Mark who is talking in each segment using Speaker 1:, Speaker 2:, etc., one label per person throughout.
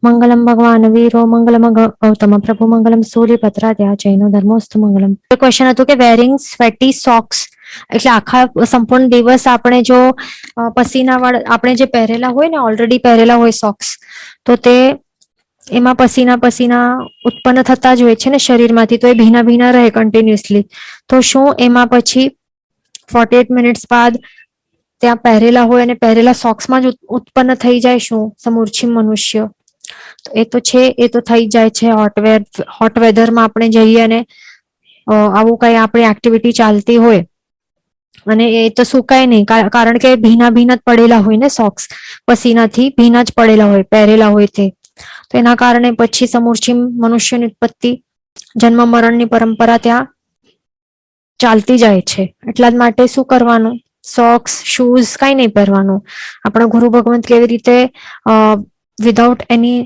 Speaker 1: मंगलम भगवान वीरो मंगलम गौतम प्रभु मंगलम सूर्यभद्राद्या जैनो धर्मोस्तु मंगलम. ક્વેશ્ચન હતું કે વેરિંગ સ્વેટી સોક્સ એટલે આખા સંપૂર્ણ દિવસ આપણે જો પસીના વાળા આપણે જે પહેરેલા હોય ને ઓલરેડી પહેરેલા હોય સોક્સ તો તે એમાં પસીના પસીના ઉત્પન્ન થતા જ હોય છે ને શરીરમાંથી, તો એ ભીના ભીના રહે કન્ટિન્યુઅસલી. તો શું એમાં પછી 48 મિનિટ્સ બાદ ત્યાં પહેરેલા હોય અને પહેરેલા સોક્સમાં જ ઉત્પન્ન થઈ જાય શું સમૂર્છિમ મનુષ્ય? તો એ તો છે, એ તો થઈ જાય છે હોટ વેધરમાં આપણે જઈએ અને આવું કઈ આપણી એક્ટિવિટી ચાલતી હોય અને એ તો સુકાય નહીં કારણ કે ભીના ભીના જ પડેલા હોય ને સોક્સ, પસીનાથી ભીના જ પડેલા હોય પહેરેલા હોય તે. તો એના કારણે પછી સમૂર્છિમ મનુષ્યની ઉત્પત્તિ, જન્મ મરણની પરંપરા ત્યાં ચાલતી જાય છે. એટલા જ માટે શું કરવાનું, સોક્સ શૂઝ કઈ નહીં પહેરવાનું. આપણા ગુરુ ભગવંત કેવી રીતે વિધાઉટ એની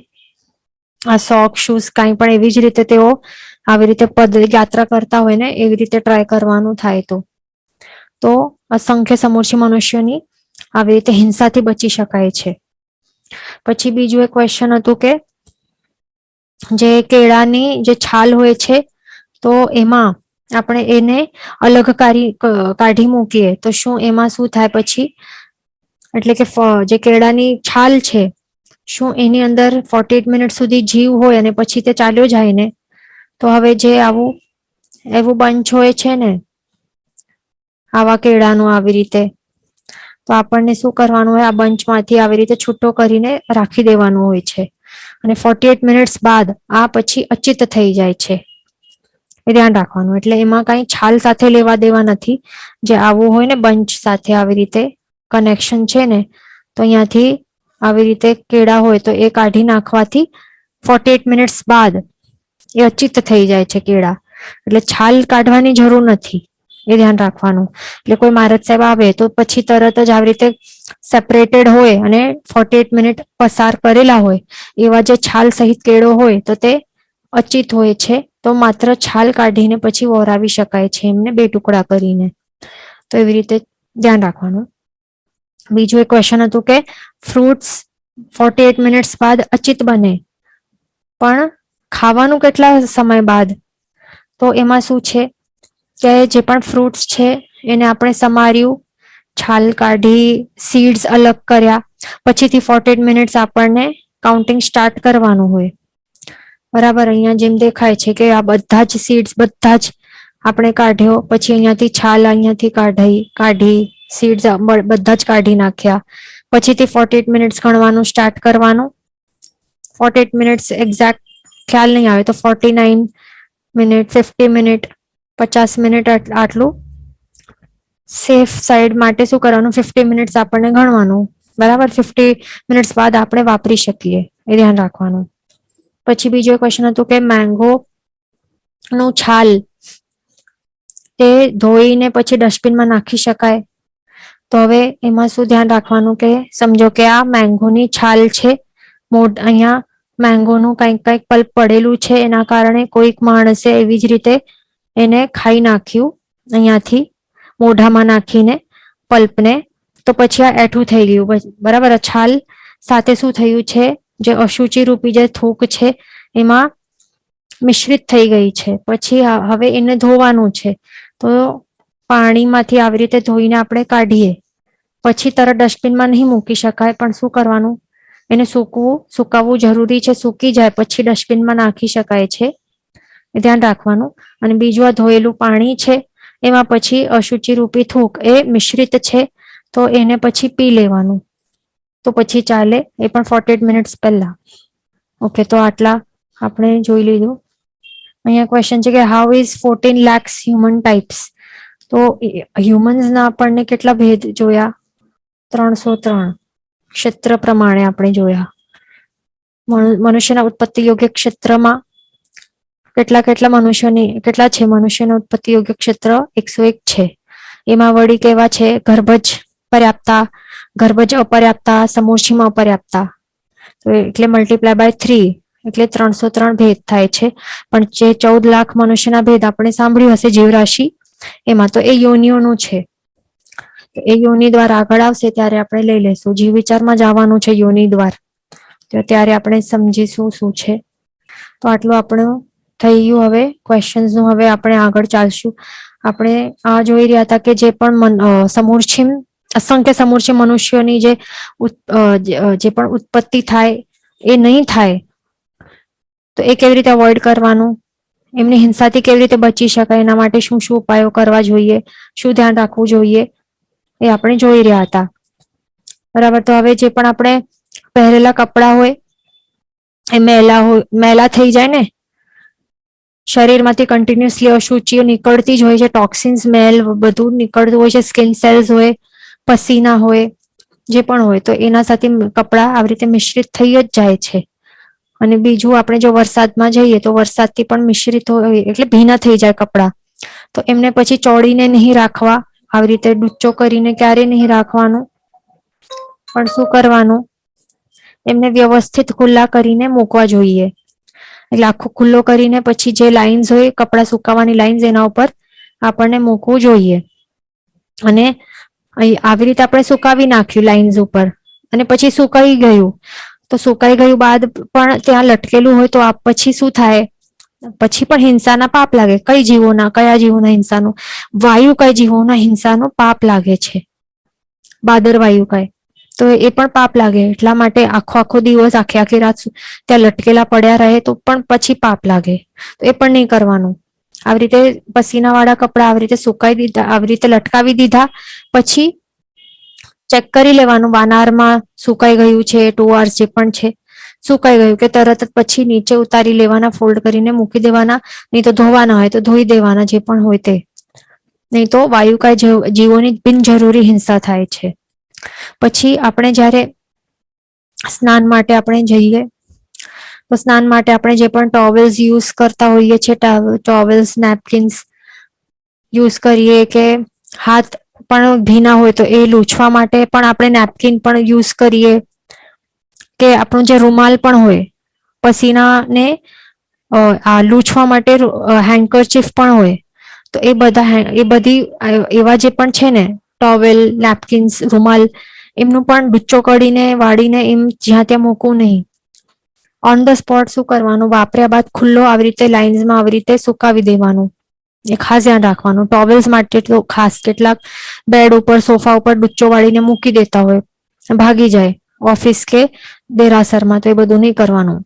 Speaker 1: સોક શૂઝ કઈ પણ એવી જ રીતે તેઓ આવી રીતે યાત્રા કરતા હોય ને એવી રીતે ટ્રાય કરવાનું થાય. તો અસંખ્ય સમૂર્છિ મનુષ્યોની આવી રીતે હિંસાથી બચી શકાય છે. પછી બીજું એક ક્વેશ્ચન હતું કે જે કેળાની જે છાલ હોય છે તો એમાં આપણે એને અલગ કાઢી મૂકીએ તો શું એમાં શું થાય પછી, એટલે કે જે કેળાની છાલ છે શું એની અંદર 48 મિનિટ સુધી જીવ હોય અને પછી તે ચાલ્યો જાય ને, તો હવે જે એવું બંચ હોય છે ને આવા કેળાનું આવી રીતે, તો આપણને શું કરવાનું હોય, આ બંચમાંથી આવી રીતે છૂટો કરીને રાખી દેવાનું હોય છે અને 48 મિનિટ્સ બાદ આ પછી અચિત થઈ જાય છે. એ ધ્યાન રાખવાનું. એટલે એમાં કઈ છાલ સાથે લેવા દેવા નથી. જે આવું હોય ને બંચ સાથે આવી રીતે કનેક્શન છે ને, તો અહીંયાથી આવી રીતે કેળા હોય તો એ કાઢી નાખવાથી 48 મિનિટ્સ બાદ એ અચિત થઈ જાય છે કેળા. એટલે છાલ કાઢવાની જરૂર નથી, એ ધ્યાન રાખવાનું. એટલે કોઈ મહારાજ સાહેબ આવે તો પછી તરત જ આવી રીતે સેપરેટેડ હોય અને 48 મિનિટ પસાર કરેલા હોય એવા જે છાલ સહિત કેળો હોય તો તે અચિત હોય છે. તો માત્ર છાલ કાઢીને પછી વોરાવી શકાય છે એમને 2 ટુકડા કરીને. તો એવી રીતે ધ્યાન રાખવાનું. બીજું એક ક્વેશ્ચન હતું કે ફ્રૂટ્સ 48 મિનિટ્સ બાદ અચિત બને પણ ખાવાનું કેટલા સમય બાદ? તો એમાં શું છે કે જે પણ ફ્રૂટ્સ છે એને આપણે સમાર્યું, છાલ કાઢી, સીડ્સ અલગ કર્યા, પછીથી 48 મિનિટ્સ આપણને કાઉન્ટિંગ સ્ટાર્ટ કરવાનું હોય. બરાબર, અહીંયા જેમ દેખાય છે કે આ બધા જ સીડ્સ બધા જ આપણે કાઢ્યો, પછી અહીંયાથી છાલ અહીંયાથી કાઢી સીડ્સ બધા જ કાઢી નાખ્યા, પછીથી 48 મિનિટ્સ ગણવાનું સ્ટાર્ટ કરવાનું. 48 મિનિટ્સ એક્ઝેક્ટ ખ્યાલ નહીં આવે તો 49 મિનિટ, 50 મિનિટ, 50 મિનિટ આટલું સેફ સાઈડ માટે શું કરવાનું, 50 મિનિટ્સ આપણને ગણવાનું. બરાબર, 50 મિનિટ્સ બાદ આપણે વાપરી શકીએ, એ ધ્યાન રાખવાનું. પછી બીજો ક્વેશ્ચન હતું કે મેંગો નું છાલ તે ધોઈને પછી ડસ્ટબિનમાં નાખી શકાય? તો હવે એમાં શું ધ્યાન રાખવાનું કે સમજો કે આ મેંગોની છાલ છે, અહીંયા મેંગોનું કંઈક પલ્પ પડેલું છે, એના કારણે કોઈક માણસે એવી જ રીતે એને ખાઈ નાખ્યું અહીંયાથી મોઢામાં નાખીને પલ્પને, તો પછી આ એઠું થઈ ગયું. બરાબર, છાલ સાથે શું થયું છે, જે અશુચિ રૂપી જે થૂક છે એમાં મિશ્રિત થઈ ગઈ છે. પછી હવે એને ધોવાનું છે, તો પાણીમાંથી આવી રીતે ધોઈને આપણે કાઢીએ, પછી તરત ડસ્ટબિનમાં નહીં મૂકી શકાય, પણ શું કરવાનું, એને સુકાવવું જરૂરી છે. સૂકી જાય પછી ડસ્ટબિનમાં નાખી શકાય છે, એ ધ્યાન રાખવાનું. અને બીજું આ ધોયેલું પાણી છે એમાં પછી અશુચિ રૂપી થૂક એ મિશ્રિત છે, તો એને પછી પી લેવાનું, તો પછી ચાલે, એ પણ 48 મિનિટ્સ પહેલા. ઓકે, તો આટલા આપણે જોઈ લીધું. અહીંયા ક્વેશ્ચન છે કે how is 14 lakhs human types? તો હ્યુમન્સના આપણને કેટલા ભેદ જોયા? 303 ક્ષેત્ર પ્રમાણે આપણે જોયા. મનુષ્યના ઉત્પત્તિ યોગ્ય ક્ષેત્રમાં કેટલા મનુષ્યોની કેટલા છે? મનુષ્યના ઉત્પત્તિ યોગ્ય ક્ષેત્ર 101 છે. એમાં વળી કેવા છે? ગર્ભજ પર્યાપ્તા, ગર્ભજ અપર્યાપ્તા, સમૂર્છિમાં અપર્યાપ્તા, તો એટલે મલ્ટીપ્લાય બાય 3 એટલે 303 ભેદ થાય છે. પણ જે 14 લાખ મનુષ્યના ભેદ આપણે સાંભળ્યું હશે જીવરાશિ, એમાં તો એ યોનિઓનું છે. એ યોનિ દ્વાર આગળ આવશે ત્યારે આપણે લઈ લેશું. જીવ વિચારમાં જવાનું છે યોનિ દ્વાર, તો ત્યારે આપણે સમજીશું શું છે. તો આટલું આપણું થઈ ગયું. હવે ક્વેશ્ચન્સ નું હવે આપણે આગળ ચાલશું. આપણે આ જોઈ રહ્યા હતા કે જે પણ સમૂર્છિમ અસંખ્ય સમૂર્છિમ મનુષ્યોની જે પણ ઉત્પત્તિ થાય એ નહીં થાય, તો એ કેવી રીતે અવોઇડ કરવાનું, એમની હિંસાથી કેવી રીતે બચી શકાય, એના માટે શું શું ઉપાયો કરવા જોઈએ, શું ધ્યાન રાખવું જોઈએ, એ આપણે જોઈ રહ્યા હતા. બરાબર. તો હવે જે પણ આપણે પહેરેલા કપડા હોય એ મેલા થઈ જાય ને, શરીરમાંથી કન્ટિન્યુઅસલી અશુચિઓ નીકળતી જ હોય છે, ટોક્સિન સ્મેલ બધું નીકળતું હોય છે, સ્કિન સેલ્સ હોય, પસીના હોય, જે પણ હોય, તો એના સાથે કપડા આવી રીતે મિશ્રિત થઈ જ જાય છે. અને બીજું આપણે જો વરસાદમાં જઈએ તો વરસાદથી પણ મિશ્રિત હોય એટલે ભીના થઈ જાય કપડા, તો એમને પછી ચોડીને નહીં રાખવા, આવી રીતે ડૂચો કરીને ક્યારે નહીં રાખવાનું, પણ શું કરવાનું, એમને વ્યવસ્થિત ખુલ્લા કરીને મૂકવા જોઈએ. એટલે આખો ખુલ્લો કરીને પછી જે લાઇન્સ હોય કપડા સુકાવાની લાઇન્સ એના ઉપર આપણને મૂકવું જોઈએ. અને આવી રીતે આપણે સુકાવી નાખ્યું લાઇન્સ ઉપર અને પછી સુકાઈ ગયું, તો સુકાઈ ગયું બાદ પણ ત્યાં લટકેલું હોય તો પછી શું થાય, પછી પણ હિંસાના પાપ લાગે. કયા જીવોના હિંસાનું? વાયુ કઈ જીવોના હિંસાનો પાપ લાગે છે, બાદર વાયુ કઈ, તો એ પણ પાપ લાગે. એટલા માટે આખો દિવસ આખી રાત ત્યાં લટકેલા પડ્યા રહે તો પણ પછી પાપ લાગે, તો એ પણ નહીં કરવાનું. આવી રીતે પસીના વાળા કપડા આવી રીતે સુકાઈ દીધા, આવી રીતે લટકાવી દીધા, પછી ચેક કરી લેવાનું વાનારમાં સુકાઈ ગયું છે, 2 hours જે પણ છે સુકાઈ ગયું કે તરત જ પછી નીચે ઉતારી લેવાના, ફોલ્ડ કરીને મૂકી દેવાના, નહીં તો ધોવાના હોય તો ધોઈ દેવાના, જે પણ હોય તે. નહીં તો વાયુકાય જીવોની બિનજરૂરી હિંસા થાય છે. પછી આપણે જ્યારે સ્નાન માટે આપણે જઈએ તો સ્નાન માટે આપણે જે પણ ટોવેલ્સ યુઝ કરતા હોઈએ છીએ, ટોવેલ્સ, નેપકિન્સ યુઝ કરીએ, કે હાથ પણ ભીના હોય તો એ લૂછવા માટે પણ આપણે નેપકિન પણ યુઝ કરીએ, કે આપણું જે રૂમાલ પણ હોય પસીનાને લૂછવા માટે હેન્ડકરચીફ પણ હોય, તો એ બધી એવા જે પણ છે ને ટોવેલ, નેપકિન્સ, રૂમાલ, એમનું પણ ડુચ્ચો કરીને વાળીને એમ જ્યાં ત્યાં મૂકવું નહીં. ઓન ધ સ્પોટ શું કરવાનું, વાપર્યા બાદ ખુલ્લો આવી રીતે લાઇન્સમાં આવી રીતે સુકાવી દેવાનું. એ ખાસ ધ્યાન રાખવાનું. ટોવેલ્સ માટે તો ખાસ, કેટલાક બેડ ઉપર, સોફા ઉપર ડુચ્ચો વાળીને મૂકી દેતા હોય, ભાગી જાય ઓફિસ કે દેરાસરમાં, તો એ બધું નહીં કરવાનું.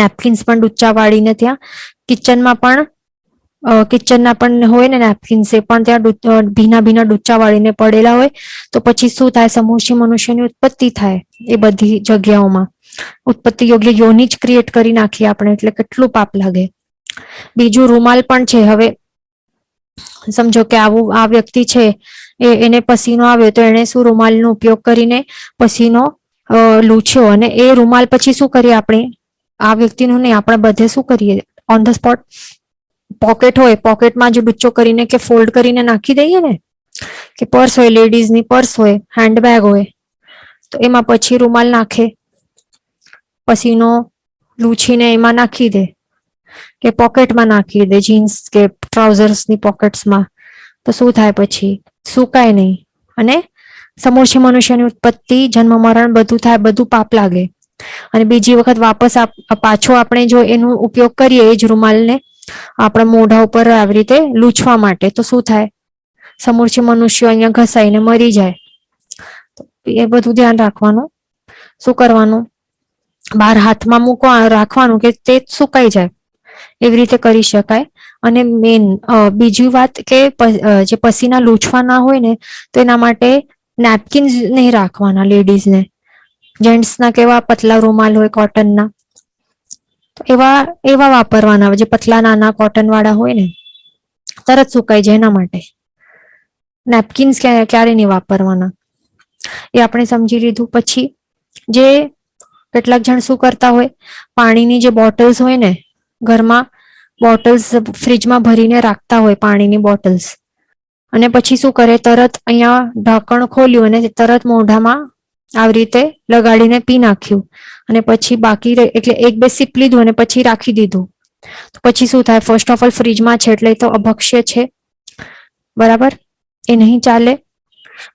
Speaker 1: નેપકિન્સ પણ ડુચ્ચા વાળીને ત્યાં કિચનના પણ હોય ને નેપકિન્સ, એ પણ ત્યાં ભીના ડુચ્ચા વાળીને પડેલા હોય, તો પછી શું થાય, સમૂર્છિમ મનુષ્યની ઉત્પત્તિ થાય. એ બધી જગ્યાઓમાં ઉત્પત્તિ યોગ્ય યોની જ ક્રિએટ કરી નાખીએ આપણે, એટલે કેટલું પાપ લાગે. બીજું રૂમાલ પણ છે. હવે સમજો કે આ વ્યક્તિ છે, એને પસીનો આવ્યો તો એને શું રૂમાલનો ઉપયોગ કરીને પસીનો લૂછ્યો, અને એ રૂમાલ પછી શું કરીએ આપણે, આ વ્યક્તિનું નહીં, આપણે બધે શું કરીએ, ઓન ધ સ્પોટ પોકેટ હોય, પોકેટમાં જ ડુચ્ચો કરીને કે ફોલ્ડ કરીને નાખી દઈએ ને, કે પર્સ હોય, લેડીઝની પર્સ હોય, હેન્ડબેગ હોય, તો એમાં પછી રૂમાલ નાખે, પસીનો લૂછીને એમાં નાખી દે, કે પોકેટમાં નાખી દે, જીન્સ કે ટ્રાઉઝર્સની પોકેટ્સમાં, તો શું થાય, પછી સુકાય નહીં, અને સમૂર્છિમ મનુષ્યની ઉત્પત્તિ, જન્મ, મરણ બધું થાય, બધું પાપ લાગે. અને બીજી વખત વાપસ પાછો આપણે જો એનો ઉપયોગ કરીએ એ જ રૂમાલને આપણા મોઢા ઉપર આવી રીતે લૂછવા માટે, તો શું થાય, સમૂર્છિમ મનુષ્યો અહીંયા ઘસાઈને મરી જાય. એ બધું ધ્યાન રાખવાનું. શું કરવાનું, બહાર હાથમાં રાખવાનું કે તે સુકાઈ જાય, એવી રીતે કરી શકાય. અને બીજી વાત કે જે પસીના લૂછવાના હોય ને, તો એના માટે નેપકિન્સ નહીં રાખવાના લેડીઝને. જેન્ટ્સના કેવા પતલા રૂમાલ હોય કોટનના, તો એવા વાપરવાના, જે પતલા નાના કોટન વાળા હોય ને, તરત સુકાઈ જાય, એના માટે નેપકિન્સ ક્યારે નહીં વાપરવાના. એ આપણે સમજી લીધું. પછી જે કેટલાક જણ શું કરતા હોય, પાણીની જે બોટલ્સ હોય ને, ઘરમાં બોટલ્સ ફ્રીજમાં ભરીને રાખતા હોય, પાણીની બોટલ્સ, અને પછી શું કરે, તરત અહીંયા ઢાંકણ ખોલ્યું અને તરત મોઢામાં આવી રીતે લગાડીને પી નાખ્યું, અને પછી બાકી એટલે 1-2 સિપ લીધું અને પછી રાખી દીધું, તો પછી શું થાય, ફર્સ્ટ ઓફ ઓલ ફ્રીજમાં છે એટલે તો અભક્ષ્ય છે, બરાબર, એ નહીં ચાલે.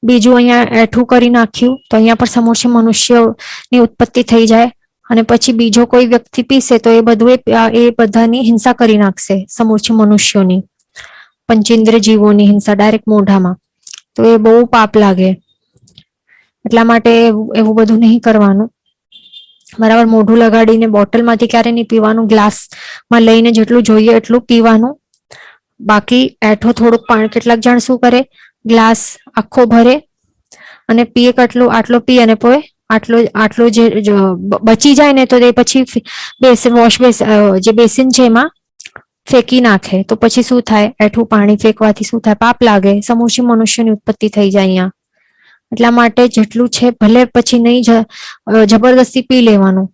Speaker 1: બીજું અહીંયા એઠું કરી નાખ્યું, તો અહીંયા પણ સમૂર્છિમ મનુષ્યની ઉત્પત્તિ થઈ જાય. અને પછી બીજો કોઈ વ્યક્તિ પીશે તો એ બધું એ બધાની હિંસા કરી નાખશે, સમૂર્થી મનુષ્યોની, પંચેન્દ્ર જીવોની હિંસા ડાયરેક્ટ મોઢામાં, તો એ બહુ પાપ લાગે. એટલા માટે એવું બધું નહીં કરવાનું. બરાબર, મોઢું લગાડીને બોટલમાંથી ક્યારે નહીં પીવાનું, ગ્લાસમાં લઈને જેટલું જોઈએ એટલું પીવાનું. બાકી એઠો થોડુંક પાણી, કેટલાક જણ શું કરે, ગ્લાસ આખો ભરે અને પીએ, આટલો પી અને પોય આટલો જે બચી જાય ને તો એ પછી જે બેસિન છે એમાં ફેંકી નાખે. તો પછી શું થાય, એઠું પાણી ફેંકવાથી શું થાય, પાપ લાગે, સમૂચી મનુષ્યની ઉત્પત્તિ થઈ જાય અહીંયા. એટલા માટે જેટલું છે ભલે પછી નહીં જબરદસ્તી પી લેવાનું,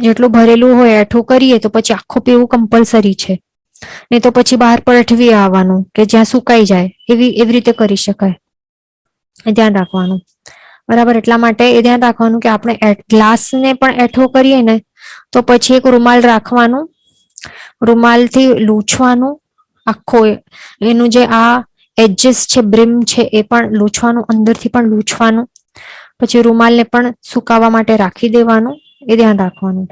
Speaker 1: જેટલું ભરેલું હોય એઠું કરીએ તો પછી આખું પીવું કમ્પલસરી છે. નહીં તો પછી બહાર પલટવી આવવાનું કે જ્યાં સુકાઈ જાય, એવી રીતે કરી શકાય. એ ધ્યાન રાખવાનું. બરાબર, એટલા માટે એ ધ્યાન રાખવાનું કે આપણે ગ્લાસને પણ એઠો કરીએ ને તો પછી એક રૂમાલ રાખવાનું, રૂમાલથી લૂછવાનું આખો, એનું જે આ એડજસ્ટ છે, બ્રિમ છે એ પણ લૂછવાનું, અંદરથી પણ લૂછવાનું. પછી રૂમાલને પણ સુકાવા માટે રાખી દેવાનું, એ ધ્યાન રાખવાનું.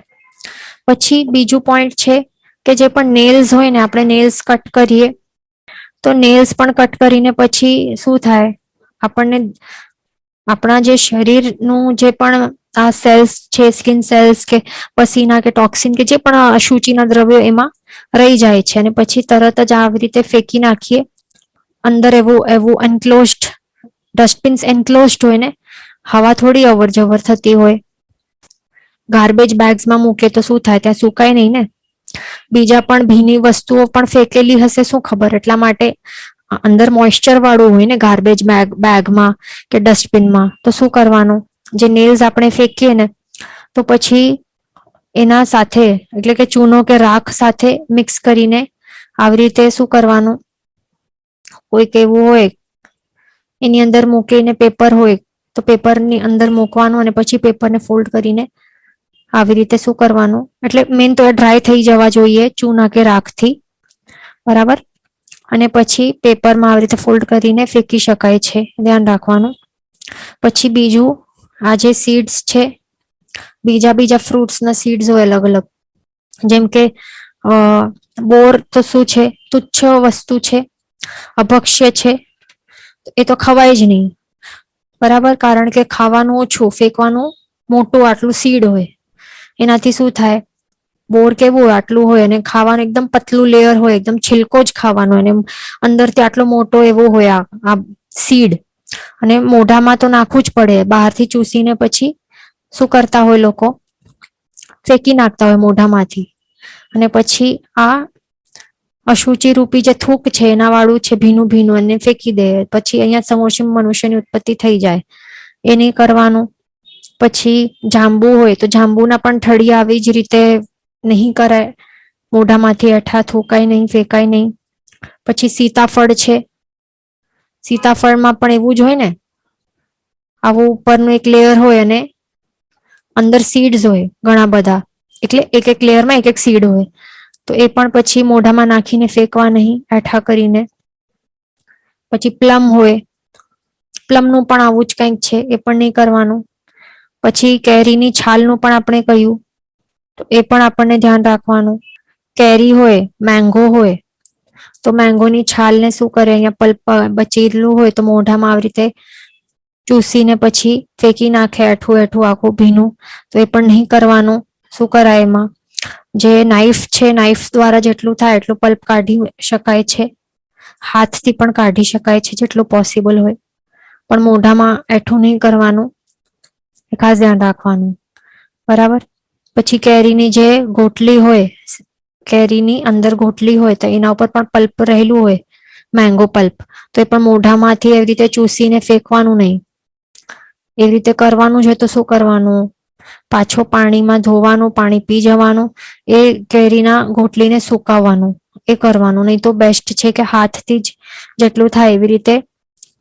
Speaker 1: પછી બીજું પોઈન્ટ છે કે જે પણ નેલ્સ હોય ને, આપણે નેલ્સ કટ કરીએ તો નેલ્સ પણ કટ કરીને પછી શું થાય, આપણને આપણા જે શરીરનું જે પણ આ સેલ્સ છે, સ્કિન સેલ્સ કે પસીના કે ટોક્સિન કે જે પણ અશુચિના દ્રવ્યો એમાં રહી જાય છે અને પછી તરત જ આવી રીતે ફેંકી નાખીએ. અંદર એવું એન્ક્લોઝડ, ડસ્ટબિન્સ એન્ક્લોઝડ હોય ને, હવા થોડી અવર જવર થતી હોય. ગાર્બેજ બેગ્સમાં મૂકે તો શું થાય, ત્યાં સુકાય નહીં ને. બીજા પણ ભીની વસ્તુઓ પણ ફેંકેલી હશે, શું ખબર. એટલા માટે અંદર મોઇશ્ચર વાળું હોય ને ગાર્બેજ બેગમાં કે ડસ્ટબિનમાં, તો શું કરવાનું, જે નેલ્સ આપણે ફેંકીએ ને તો પછી એના સાથે, એટલે કે ચૂનો કે રાખ સાથે મિક્સ કરીને આવી રીતે શું કરવાનું, કોઈક એવું હોય એની અંદર મૂકીને, પેપર હોય તો પેપરની અંદર મૂકવાનું અને પછી પેપરને ફોલ્ડ કરીને આવી રીતે શું કરવાનું, એટલે મેન તો એ ડ્રાય થઈ જવા જોઈએ ચૂના કે રાખથી. બરાબર, અને પછી પેપરમાં આવી રીતે ફોલ્ડ કરીને ફેંકી શકાય છે, ધ્યાન રાખવાનું. પછી બીજું, આ જે સીડ્સ છે, બીજા ફ્રૂટ્સના સીડ્સ હોય અલગ અલગ, જેમ કે બોર તો શું છે, તુચ્છ વસ્તુ છે, અભક્ષ્ય છે, એ તો ખવાય જ નહીં. બરાબર, કારણ કે ખાવાનું ઓછું, ફેંકવાનું મોટું આટલું સીડ હોય. એનાથી શું થાય, બોર કેવું આટલું હોય અને ખાવાનું એકદમ પતલું લેયર હોય, એકદમ છિલકો જ ખાવાનો, અને અંદરથી આટલો મોટો એવો હોય આ સીડ, અને મોઢામાં તો નાખવું જ પડે. બહારથી ચૂસીને પછી શું કરતા હોય લોકો, ફેંકી નાખતા હોય મોઢામાંથી. અને પછી આ અશુચિ રૂપી જે થૂક છે એના વાળું છે, ભીનું ભીનું, અને ફેંકી દે. પછી અહીંયા સમોસી મનુષ્યની ઉત્પત્તિ થઈ જાય. એ નહીં કરવાનું. પછી જાંબુ હોય તો જાંબુના પણ ઠળિયા આવી જ રીતે નહીં કરાય, મોઢામાંથી એઠા થૂકાય નહીં, ફેંકાય નહીં. પછી સીતાફળ છે, સીતાફળમાં પણ એવું જ હોય ને, આવું ઉપરનું એક લેયર હોય અને અંદર સીડ્સ હોય ઘણા બધા, એટલે એક લેયરમાં એક સીડ હોય. તો એ પણ પછી મોઢામાં નાખીને ફેંકવા નહીં, એઠા કરીને. પછી પ્લમ હોય, પ્લમનું પણ આવું જ કંઈક છે, એ પણ નહીં કરવાનું. પછી કેરીની છાલનું પણ આપણે કહ્યું, તો એ પણ આપણને ધ્યાન રાખવાનું. કેરી હોય, મેંગો હોય તો મેંગોની છાલને શું કરે, અહીંયા પલ્પ બચેલું હોય તો મોઢામાં આવી રીતે ચૂસીને પછી ફેંકી નાખે, એઠું આખું ભીનું. તો એ પણ નહીં કરવાનું. શું કરાય, એમાં જે નાઈફ છે, નાઈફ દ્વારા જેટલું થાય એટલું પલ્પ કાઢી શકાય છે, હાથથી પણ કાઢી શકાય છે જેટલું પોસિબલ હોય, પણ મોઢામાં એઠું નહીં કરવાનું, એ ખાસ ધ્યાન રાખવાનું. બરાબર, પછી કેરીની જે ગોટલી હોય, કેરીની અંદર ગોટલી હોય તો એના ઉપર પણ પલ્પ રહેલું હોય, મેંગો પલ્પ, તો એ પણ મોઢામાંથી એવી રીતે ચૂસીને ફેંકવાનું નહીં. એવી રીતે કરવાનું છે તો શું કરવાનું, પાછો પાણીમાં ધોવાનું, પાણી પી જવાનું, એ કેરીના ગોટલીને સુકાવવાનું, એ કરવાનું. નહીં તો બેસ્ટ છે કે હાથથી જ જેટલું થાય એવી રીતે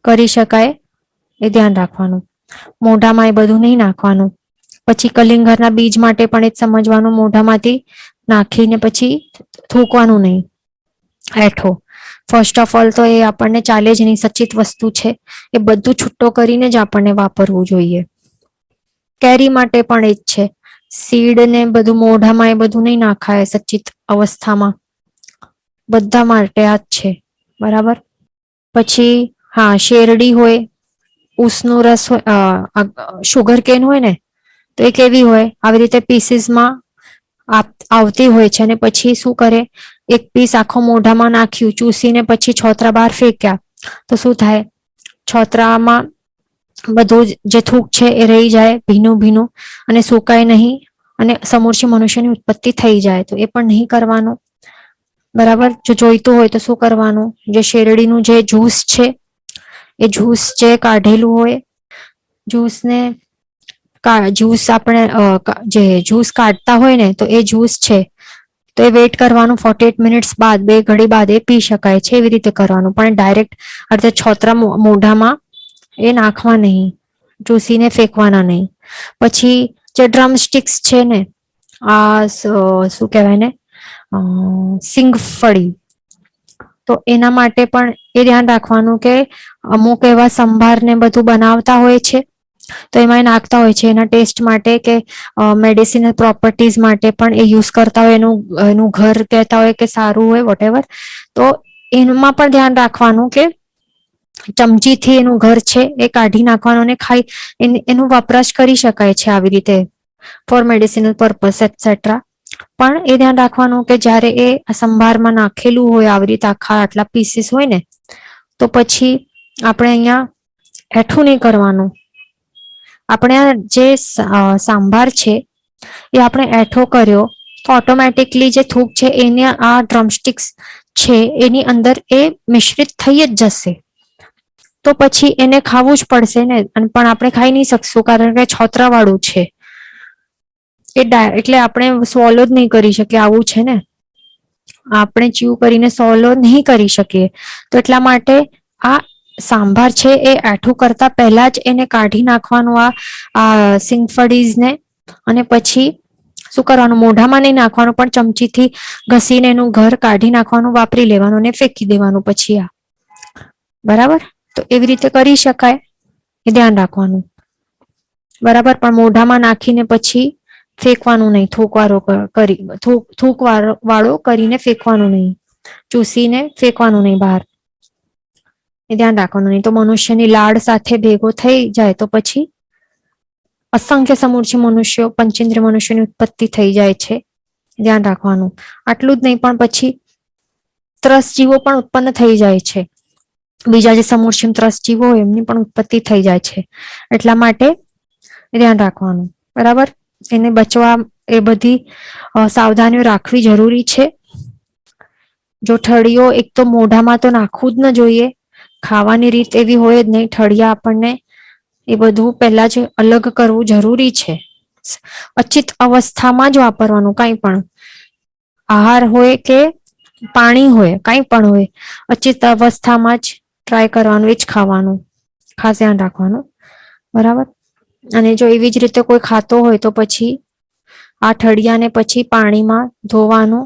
Speaker 1: કરી શકાય, એ ધ્યાન રાખવાનું. મોઢામાં એ બધું નહીં નાખવાનું. પછી કલિંગરના બીજ માટે પણ એ જ સમજવાનું, મોઢામાંથી નાખીને પછી થૂકવાનું નહીં એઠો. ફર્સ્ટ ઓફ ઓલ તો એ આપણને ચાલે જ નહીં, સચિત વસ્તુ છે, એ બધું છૂટો કરીને જ આપણને વાપરવું જોઈએ. કેરી માટે પણ એ જ છે, સીડ ને બધું મોઢામાં એ બધું નહીં નાખાય સચિત અવસ્થામાં. બધા માટે આ જ છે. બરાબર. પછી હા, શેરડી હોય, ઊસનો રસ હોય, શુગર કેન હોય ને, તો એ કેવી હોય, આવી રીતે પીસીસમાં આવતી હોય છે. અને પછી શું કરે, એક પીસ આખો મોઢામાં નાખ્યું, ચૂસીને પછી છોતરા બહાર ફેંક્યા, તો શું થાય, છોતરામાં બધું જે થૂક છે એ રહી જાય ભીનું ભીનું, અને સુકાય નહીં, અને સમૂર્છિ મનુષ્યની ઉત્પત્તિ થઈ જાય. તો એ પણ નહીં કરવાનું. બરાબર. જો જોઈતું હોય તો શું કરવાનું, જે શેરડીનું જે જ્યુસ છે, એ જ્યુસ જે કાઢેલું હોય, જ્યુસને જ્યુસ આપણે જે જ્યુસ કાઢતા હોય ને, તો એ જ્યુસ છે, તો એ વેઇટ કરવાનું 48 મિનિટ્સ બાદ, 2 ઘડી બાદ એ પી શકાય છે. એવી રીતે કરવાનું. પણ ડાયરેક્ટ અર્ધે છોતરા મોઢામાં એ નાખવા નહીં, ચૂસીને ફેંકવાના નહીં. પછી જે ડ્રમ સ્ટિક્સ છે ને, આ શું કહેવાય ને, સિંગફળી, તો એના માટે પણ એ ધ્યાન રાખવાનું કે અમુક એવા સંભાર ને બધું બનાવતા હોય છે, તો એમાં નાખતા હોય છે એના ટેસ્ટ માટે કે મેડિસિનલ પ્રોપર્ટીઝ માટે પણ એ યુઝ કરતા હોય, એનું ઘર કહેતા હોય કે સારું હોય, વોટેવર. તો એમાં પણ ધ્યાન રાખવાનું કે ચમચીથી એનું ઘર છે એ કાઢી નાખવાનું, અને ખાઈ એનું વપરાશ કરી શકાય છે આવી રીતે ફોર મેડિસિનલ પર્પસ એટસેટ્રા. પણ એ ધ્યાન રાખવાનું કે જ્યારે એ સંભારમાં નાખેલું હોય આવી રીતે આખા આટલા પીસીસ હોય ને, તો પછી આપણે અહીંયા એઠું નહીં કરવાનું. આપણે આ જે સાંભાર છે એ આપણે એઠો કર્યો તો ઓટોમેટિકલી જે થૂક છે એને આ ડ્રમસ્ટિક્સ છે એની અંદર એ મિશ્રિત થઈ જ જશે. તો પછી એને ખાવું જ પડશે ને, પણ આપણે ખાઈ નહીં શકશું કારણ કે છોતરાવાળું છે. એટલે આપણે સ્વોલો જ નહીં કરી શકીએ, આવું છે ને, આપણે ચ્યુ કરીને સ્વોલો નહીં કરી શકીએ. તો એટલા માટે આ સાંભાર છે એ એઠું કરતા પહેલા જ એને કાઢી નાખવાનું, આ સિંગફળીઝને. અને પછી શું કરવાનું, મોઢામાં નહીં નાખવાનું, પણ ચમચીથી ઘસીને એનું ઘર કાઢી નાખવાનું, વાપરી લેવાનું અને ફેંકી દેવાનું પછી આ. બરાબર. તો એવી રીતે કરી શકાય, એ ધ્યાન રાખવાનું. બરાબર. પણ મોઢામાં નાખીને પછી ફેંકવાનું નહીં, થૂક વાળો કરીને ફેંકવાનું નહીં, ચૂસીને ફેંકવાનું નહીં બહાર, એ ધ્યાન રાખવાનું. નહીં તો મનુષ્યની લાળ સાથે ભેગો થઈ જાય તો પછી અસંખ્ય સમૂર્છિ મનુષ્યો, પંચેન્દ્રિય મનુષ્યોની ઉત્પત્તિ થઈ જાય છે. ધ્યાન રાખવાનું. આટલું જ નહીં, પણ પછી ત્રસ જીવો પણ ઉત્પન્ન થઈ જાય છે. બીજા જે સમૂર્છિ ત્રસ જીવો હોય એમની પણ ઉત્પત્તિ થઈ જાય છે. એટલા માટે ધ્યાન રાખવાનું. બરાબર. એને બચવા એ બધી સાવધાનીઓ રાખવી જરૂરી છે. જો ઠળીઓ એક તો મોઢામાં તો નાખવું જ ન જોઈએ, ખાવાની રીત એવી હોય જ નહીં. ઠળિયા આપણને એ બધું પહેલા જ અલગ કરવું જરૂરી છે. અચિત અવસ્થામાં જ વાપરવાનું. કંઈ પણ આહાર હોય કે પાણી હોય, કંઈ પણ હોય, અચિત અવસ્થામાં જ ટ્રાય કરવાનું, એ જ ખાવાનું. ખાસ ધ્યાન રાખવાનું. બરાબર. અને જો એવી જ રીતે કોઈ ખાતો હોય તો પછી આ ઠળિયાને પછી પાણીમાં ધોવાનું,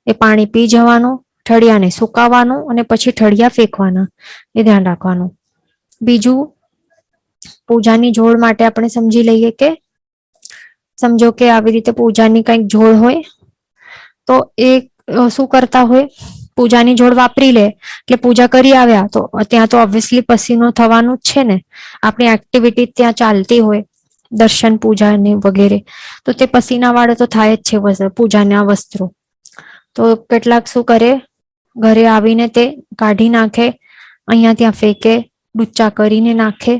Speaker 1: એ પાણી પી જવાનું, ઠળિયાને સુકાવવાનું, અને પછી ઠળિયા ફેંકવાના, એ ધ્યાન રાખવાનું. બીજું, પૂજાની જોડ માટે આપણે સમજી લઈએ કે સમજો કે આવી રીતે પૂજાની કંઈક જોડ હોય તો એ શું કરતા હોય, પૂજાની જોડ વાપરી લે એટલે પૂજા કરી આવ્યા તો ત્યાં તો ઓબ્વિયસલી પસીનો થવાનું જ છે ને. આપણી એક્ટિવિટી ત્યાં ચાલતી હોય, દર્શન પૂજા ને વગેરે, તો તે પસીના વાળો તો થાય જ છે પૂજાના વસ્ત્રો. તો કેટલાક શું કરે, ઘરે આવીને તે કાઢી નાખે, અહીંયા ત્યાં ફેંકે, ડૂચા કરીને નાખે,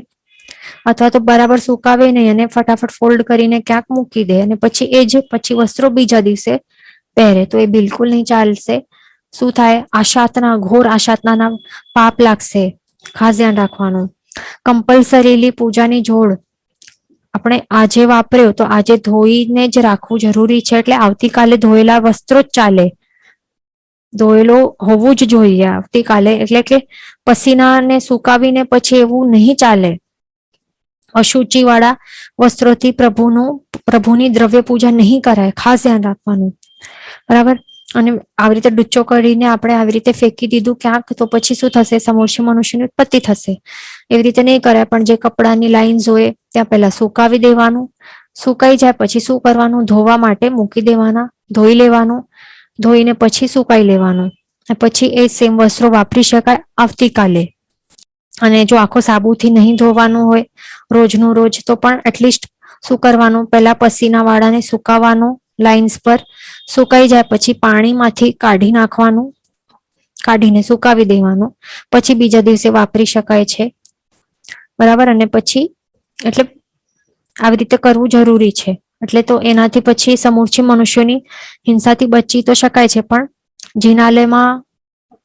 Speaker 1: અથવા તો બરાબર સુકાવે નહીં અને ફટાફટ ફોલ્ડ કરીને ક્યાંક મૂકી દે, અને પછી એ જ પછી વસ્ત્રો બીજા દિવસે પહેરે. તો એ બિલકુલ નહીં ચાલશે. શું થાય, આશાતના, ઘોર આશાતના પાપ લાગશે. ખાસ ધ્યાન રાખવાનું. કમ્પલસરીલી પૂજાની જોડ આપણે આજે વાપર્યો તો આજે ધોઈને જ રાખવું જરૂરી છે. એટલે આવતીકાલે ધોયેલા વસ્ત્રો જ ચાલે, ધોયેલો હોવું જ જોઈએ આવતીકાલે. એટલે કે પસીનાને સુકાવીને પછી એવું નહીં ચાલે. અશુચિ વાળા વસ્ત્રોથી પ્રભુની દ્રવ્ય પૂજા નહીં કરાય. ખાસ ધ્યાન રાખવાનું. બરાબર. અને આવી રીતે ડુચ્ચો કરીને આપણે આવી રીતે ફેંકી દીધું ક્યાંક, તો પછી શું થશે, સમૂર્છિ મનુષ્યની ઉત્પત્તિ થશે. એવી રીતે નહીં કરાય. પણ જે કપડાની લાઇન્સ હોય ત્યાં પહેલા સુકાવી દેવાનું, સુકાઈ જાય પછી શું કરવાનું? ધોવા માટે મૂકી દેવાના, ધોઈ લેવાનું, ધોઈને પછી સુકાઈ લેવાનું. પછી એ સેમ વસ્ત્રો વાપરી શકાય આવતીકાલે. અને જો આખો સાબુથી નહીં ધોવાનું હોય રોજનું રોજ, તો પણ એટલીસ્ટ શું કરવાનું? પહેલા પસીના વાળાને સુકાવવાનું લાઇન્સ પર, સુકાઈ જાય પછી પાણીમાંથી કાઢી નાખવાનું, કાઢીને સુકાવી દેવાનું, પછી બીજા દિવસે વાપરી શકાય છે. બરાબર. અને પછી એટલે આવી રીતે કરવું જરૂરી છે. એટલે તો એનાથી પછી સમૂર્છિત મનુષ્યોની હિંસાથી બચી તો શકાય છે, પણ જિનાલયમાં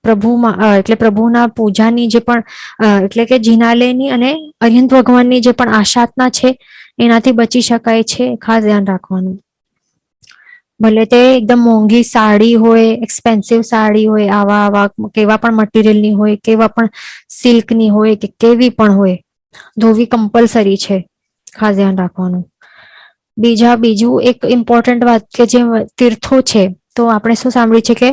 Speaker 1: પ્રભુમાં એટલે પ્રભુના પૂજાની જે પણ એટલે કે જિનાલયની અને અરિહંત ભગવાનની જે પણ આશાતના છે એનાથી બચી શકાય છે. ખાસ ધ્યાન રાખવાનું. ભલે તે એકદમ મોંઘી સાડી હોય, એક્સપેન્સિવ સાડી હોય, આવા કેવા પણ મટીરિયલની હોય, કેવા પણ સિલ્કની હોય કે કેવી પણ હોય, ધોવી કમ્પલસરી છે. ખાસ ધ્યાન રાખવાનું. બીજું એક ઇમ્પોર્ટન્ટ વાત કે જે તીર્થો છે, તો આપણે શું સાંભળ્યું છે કે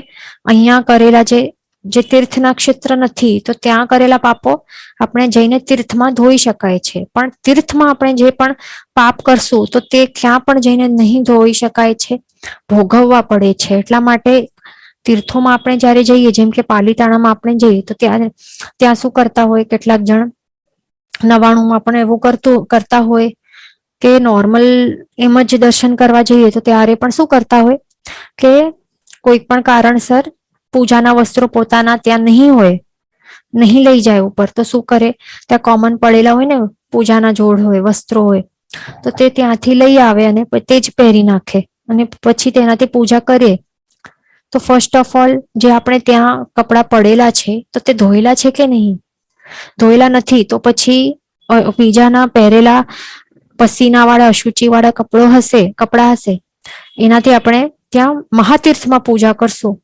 Speaker 1: અહીંયા કરેલા જે તીર્થના ક્ષેત્ર નથી, તો ત્યાં કરેલા પાપો આપણે જઈને તીર્થમાં ધોઈ શકાય છે. પણ તીર્થમાં આપણે જે પણ પાપ કરશું તો તે ક્યાં પણ જઈને નહીં ધોઈ શકાય છે, ભોગવવા પડે છે. એટલા માટે તીર્થોમાં આપણે જયારે જઈએ, જેમ કે પાલીતાણામાં આપણે જઈએ, તો ત્યાં શું કરતા હોય કેટલાક જણ 99માં પણ એવું કરતા હોય કે નોર્મલ એમ જ દર્શન કરવા જઈએ તો ત્યારે પણ શું કરતા હોય કે કોઈ પણ કારણસર પૂજાના વસ્ત્રો પોતાના ત્યાં નહીં હોય, નહીં લઈ જાય ઉપર, તો શું કરે? ત્યાં કોમન પડેલા હોય ને પૂજાના જોડ હોય, વસ્ત્રો હોય, તો તે ત્યાંથી લઈ આવે અને તે જ પહેરી નાખે અને પછી તેનાથી પૂજા કરે. તો ફર્સ્ટ ઓફ ઓલ જે આપણે ત્યાં કપડાં પડેલા છે તો તે ધોયેલા છે કે નહીં? ધોયેલા નથી, તો પછી બીજાના પહેરેલા પસીનાવાળા અશુચિવાળા કપડા હશે, એનાથી આપણે ત્યાં મહાતીર્થમાં પૂજા કરશું,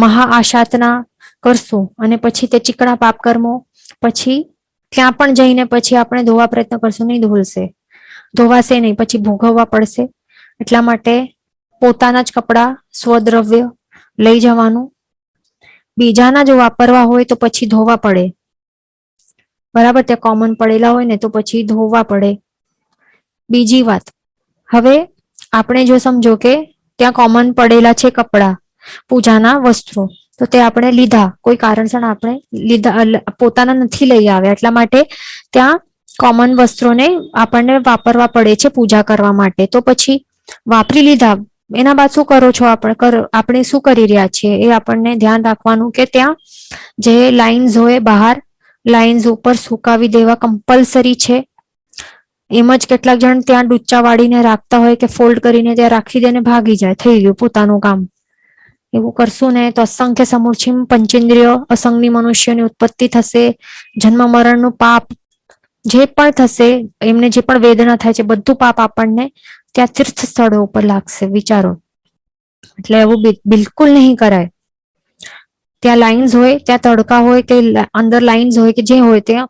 Speaker 1: મહાઆશાતના કરશું અને પછી તે ચીકણા પાપ કર્મો પછી ત્યાં પણ જઈને પછી આપણે ધોવા પ્રયત્ન કરશું, નહીં ધોવાશે નહીં, પછી ભોગવવા પડશે. એટલા માટે પોતાના જ કપડા સ્વદ્રવ્ય લઈ જવાનું. બીજાના જો વાપરવા હોય તો પછી ધોવા પડે. બરાબર. ત્યાં કોમન પડેલા હોય ને તો પછી ધોવા પડે. બીજી વાત, હવે આપણે જો સમજો કે ત્યાં કોમન પડેલા છે કપડા, પૂજાના વસ્ત્રો, તો તે આપણે લીધા, કોઈ કારણસર આપણે લીધા, પોતાના નથી લઈ આવ્યા, એટલા માટે ત્યાં કોમન વસ્ત્રોને આપણને વાપરવા પડે છે પૂજા કરવા માટે. તો પછી વાપરી લીધા, એના બાદ શું કરો છો? આપણે શું કરી રહ્યા છીએ એ આપણને ધ્યાન રાખવાનું કે ત્યાં જે લાઇન્સ હોય બહાર, લાઇન્સ ઉપર સુકાવી દેવા કમ્પલસરી છે. એમ જ કેટલાક જણ ત્યાં ડૂચા વાળીને રાખતા હોય કે ફોલ્ડ કરીને ત્યાં રાખી દે ને ભાગી જાય, થઈ ગયું પોતાનું કામ. એવું કરશું ને તો અસંખ્ય સમૂર્છિમ પંચેન્દ્રિય અસંગની મનુષ્યની ઉત્પત્તિ થશે, જન્મ મરણનું પાપ જે પણ થશે, એમને જે પણ વેદના થાય છે, બધું પાપ આપણને ત્યાં તીર્થ સ્થળો ઉપર લાગશે. વિચારો. એટલે એવું બિલકુલ નહીં કરાય. ત્યાં લાઇન્સ હોય, ત્યાં તડકા હોય કે અંદર લાઇન્સ હોય કે જે હોય ત્યાં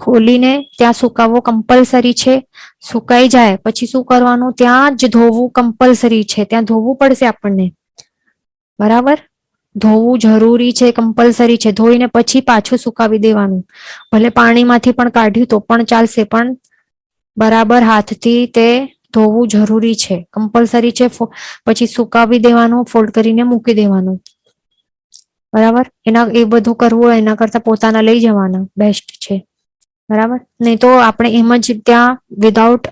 Speaker 1: ખોલીને ત્યાં સુકાવવો કમ્પલસરી છે. સુકાઈ જાય પછી શું કરવાનું? ત્યાં જ ધોવું કમ્પલસરી છે, ત્યાં ધોવું પડશે આપણને. બરાબર. ધોવું જરૂરી છે, કમ્પલસરી છે. ધોઈને પછી પાછું સુકાવી દેવાનું. ભલે પાણીમાંથી પણ કાઢ્યું તો પણ ચાલશે, પણ બરાબર હાથથી તે ધોવું જરૂરી છે, કમ્પલસરી છે. પછી સુકાવી દેવાનું, ફોલ્ડ કરીને મૂકી દેવાનું. બરાબર. એ બધું કરવું હોય એના કરતા પોતાના લઈ જવાના બેસ્ટ છે. બરાબર. નહીં તો આપણે એમ જ ત્યાં વિધાઉટ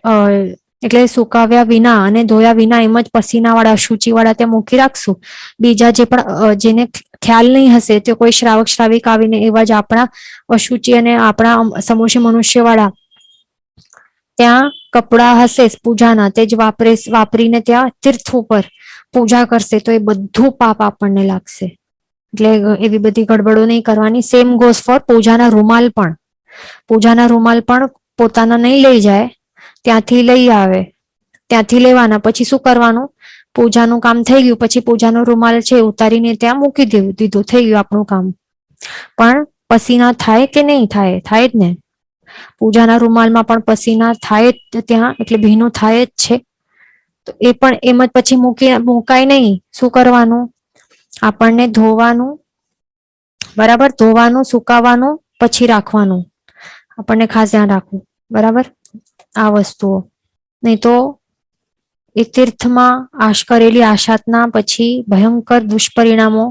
Speaker 1: એટલે સુકાવ્યા વિના અને ધોયા વિના એમ જ પસીનાવાળા અશુચિવાળા ત્યાં મૂકી રાખશું. બીજા જે પણ જેને ખ્યાલ નહીં હશે તે કોઈ શ્રાવક શ્રાવિક આવીને એવા જ આપણા અશુચિ અને આપણા સમૂહ મનુષ્યવાળા ત્યાં કપડા હશે પૂજાના, તે જ વાપરીને ત્યાં તીર્થ ઉપર પૂજા કરશે, તો એ બધું પાપ આપણને લાગશે. એટલે એવી બધી ગડબડો નહીં કરવાની. સેમ ગોઝ ફોર પૂજાના રૂમાલ પણ. પૂજાના રૂમાલ પણ પોતાના નહીં લઈ જાય, ત્યાંથી લઈ આવે, ત્યાંથી લેવાના. પછી શું કરવાનું? પૂજાનું કામ થઈ ગયું પછી પૂજાનો રૂમાલ છે ઉતારીને ત્યાં મૂકી દીધું, થઈ ગયું આપણું કામ. પણ પસીના થાય કે નહીં થાય? થાય જ ને. પૂજાના રૂમાલમાં પણ પસીના થાય જ ત્યાં, એટલે ભીનું થાય જ છે. તો એ પણ એમ જ પછી મુકાય નહીં. શું કરવાનું? આપણને ધોવાનું, બરાબર, ધોવાનું, સુકાવવાનું, પછી રાખવાનું. આપણને ખાસ ધ્યાન રાખવું. બરાબર. આ વસ્તુઓ નહીં તો એ તીર્થમાં કરેલી આશાતના પછી ભયંકર દુષ્પરિણામો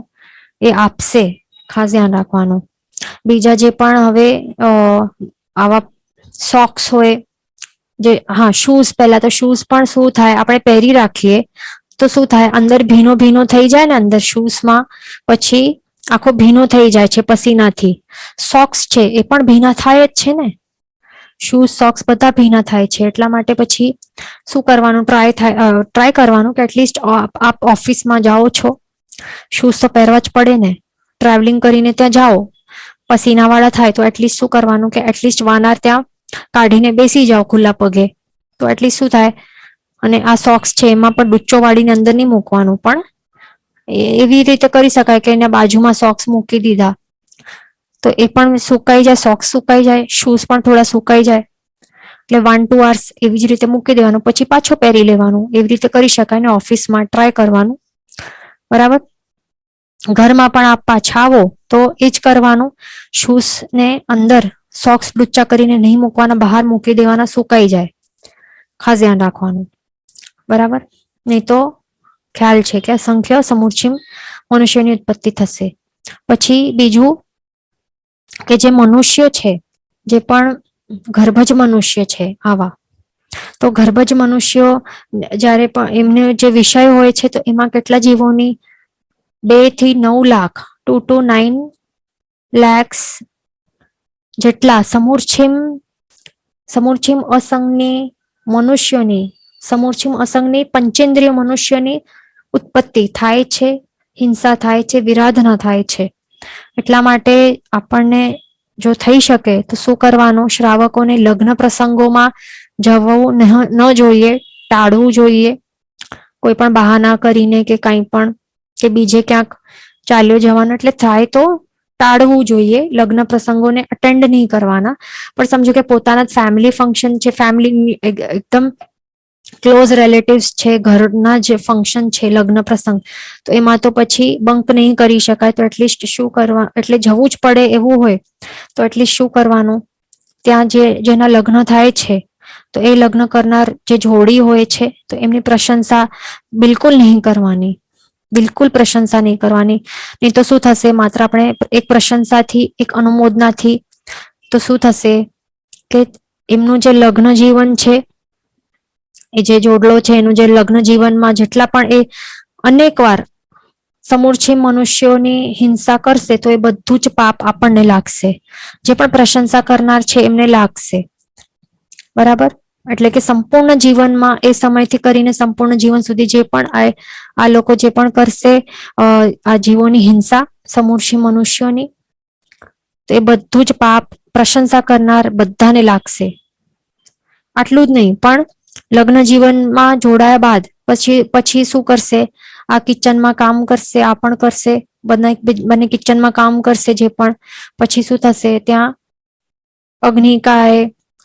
Speaker 1: એ આપશે. ખાસ ધ્યાન રાખવાનું. બીજા જે પણ હવે આવા સોક્સ હોય જે શૂઝ, પહેલા તો શૂઝ પણ શું થાય, આપણે પહેરી રાખીએ તો શું થાય, અંદર ભીનો ભીનો થઈ જાય ને, અંદર શૂઝમાં પછી આખો ભીનો થઈ જાય છે પસીનાથી. સોક્સ છે એ પણ ભીના થાય જ છે ને, શૂઝ સોક્સ બધા ભીના થાય છે. એટલા માટે પછી શું કરવાનું, ટ્રાય કરવાનું કે એટલીસ્ટ આપ ઓફિસમાં જાઓ છો, શૂઝ તો પહેરવા જ પડે ને, ટ્રાવેલિંગ કરીને ત્યાં જાઓ, પસીનાવાળા થાય તો એટલીસ્ટ શું કરવાનું કે એટલીસ્ટ વાનાર ત્યાં કાઢીને બેસી જાઓ ખુલ્લા પગે, તો એટલીસ્ટ શું થાય. અને આ સોક્સ છે એમાં પણ ડુચ્ચો વાળીને અંદર નહીં મૂકવાનું, પણ એવી રીતે કરી શકાય કે એના બાજુમાં સોક્સ મૂકી દીધા તો એ પણ સુકાઈ જાય, સોક્સ સુકાઈ જાય, શૂઝ પણ થોડા સુકાઈ જાય. એટલે 1-2 hours એવી જ રીતે મૂકી દેવાનું, પછી પાછો પહેરી લેવાનું. એવી રીતે કરી શકાય ને ઓફિસમાં ટ્રાય કરવાનું. બરાબર. ઘરમાં પણ આપ પાછા આવો તો એ જ કરવાનું. શૂઝ ને અંદર સોક્સ ડુચ્ચા કરીને નહીં મૂકવાના, બહાર મૂકી દેવાના, સુકાઈ જાય. ખાસ ધ્યાન રાખવાનું. બરાબર. નહીં તો ખ્યાલ છે કે અસંખ્ય સમૂર્છિમ મનુષ્યની ઉત્પત્તિ થશે. પછી બીજું કે જે મનુષ્ય છે, જે પણ ગર્ભજ મનુષ્ય છે આવા, તો ગર્ભજ મનુષ્યો જ્યારે પણ એમને જે વિષય હોય છે તો એમાં કેટલા જીવોની 2 થી 9 લાખ 2 to 9 lakhs જેટલા સમૂર્છિમ અસંગની મનુષ્યની, સમૂર્છિમ અસંગની પંચેન્દ્રિય મનુષ્યની ઉત્પત્તિ થાય છે, હિંસા થાય છે, વિરાધના થાય છે. એટલા માટે આપણને જો થઈ શકે તો શું કરવાનું, શ્રાવકોને લગ્ન પ્રસંગોમાં જવું ન જોઈએ, ટાળવું જોઈએ. કોઈ પણ બહાના કરીને કે કંઈ પણ, કે બીજે ક્યાંક ચાલ્યો જવાનો, એટલે થાય તો ટાળવું જોઈએ. લગ્ન પ્રસંગોને અટેન્ડ નહીં કરવાના. પણ સમજો કે પોતાના જ ફેમિલી ફંક્શન છે, ફેમિલી એકદમ ક્લોઝ રિલેટિવ્સ છે, ઘરના જે ફંક્શન છે લગ્ન પ્રસંગ, તો એમાં તો પછી બંક નહીં કરી શકાય. તો એટલીસ્ટ શું કરવા, એટલે જવું જ પડે એવું હોય તો એટલીસ્ટ શું કરવાનું, ત્યાં જેના લગ્ન થાય છે તો એ લગ્ન કરનાર જે જોડી હોય છે તો એમની પ્રશંસા બિલકુલ નહીં કરવાની, બિલકુલ પ્રશંસા નહીં કરવાની. નહીં તો શું થશે, માત્ર આપણે એક પ્રશંસાથી, એક અનુમોદનાથી તો શું થશે કે એમનું જે લગ્ન જીવન છે, એ જે જોડલો છે એનું જે લગ્ન જીવનમાં જેટલા પણ એ અનેકવાર સમૂર્છિમ મનુષ્યોની હિંસા કરશે તો એ બધું જ પાપ આપણને લાગશે. જે પણ પ્રશંસા કરનાર છે એમને લાગશે. બરાબર. એટલે કે સંપૂર્ણ જીવનમાં એ સમયથી કરીને સંપૂર્ણ જીવન સુધી જે પણ આ લોકો જે પણ કરશે આ જીવોની હિંસા, સમૂર્છિમ મનુષ્યોની, તો એ બધું જ પાપ પ્રશંસા કરનાર બધાને લાગશે. આટલું જ નહીં, પણ લગ્ન જીવનમાં જોડાયા બાદ પછી શું કરશે, આ કિચનમાં કામ કરશે, આ પણ કરશે, બંને કિચનમાં કામ કરશે જે પણ, પછી શું થશે, ત્યાં અગ્નિકાય,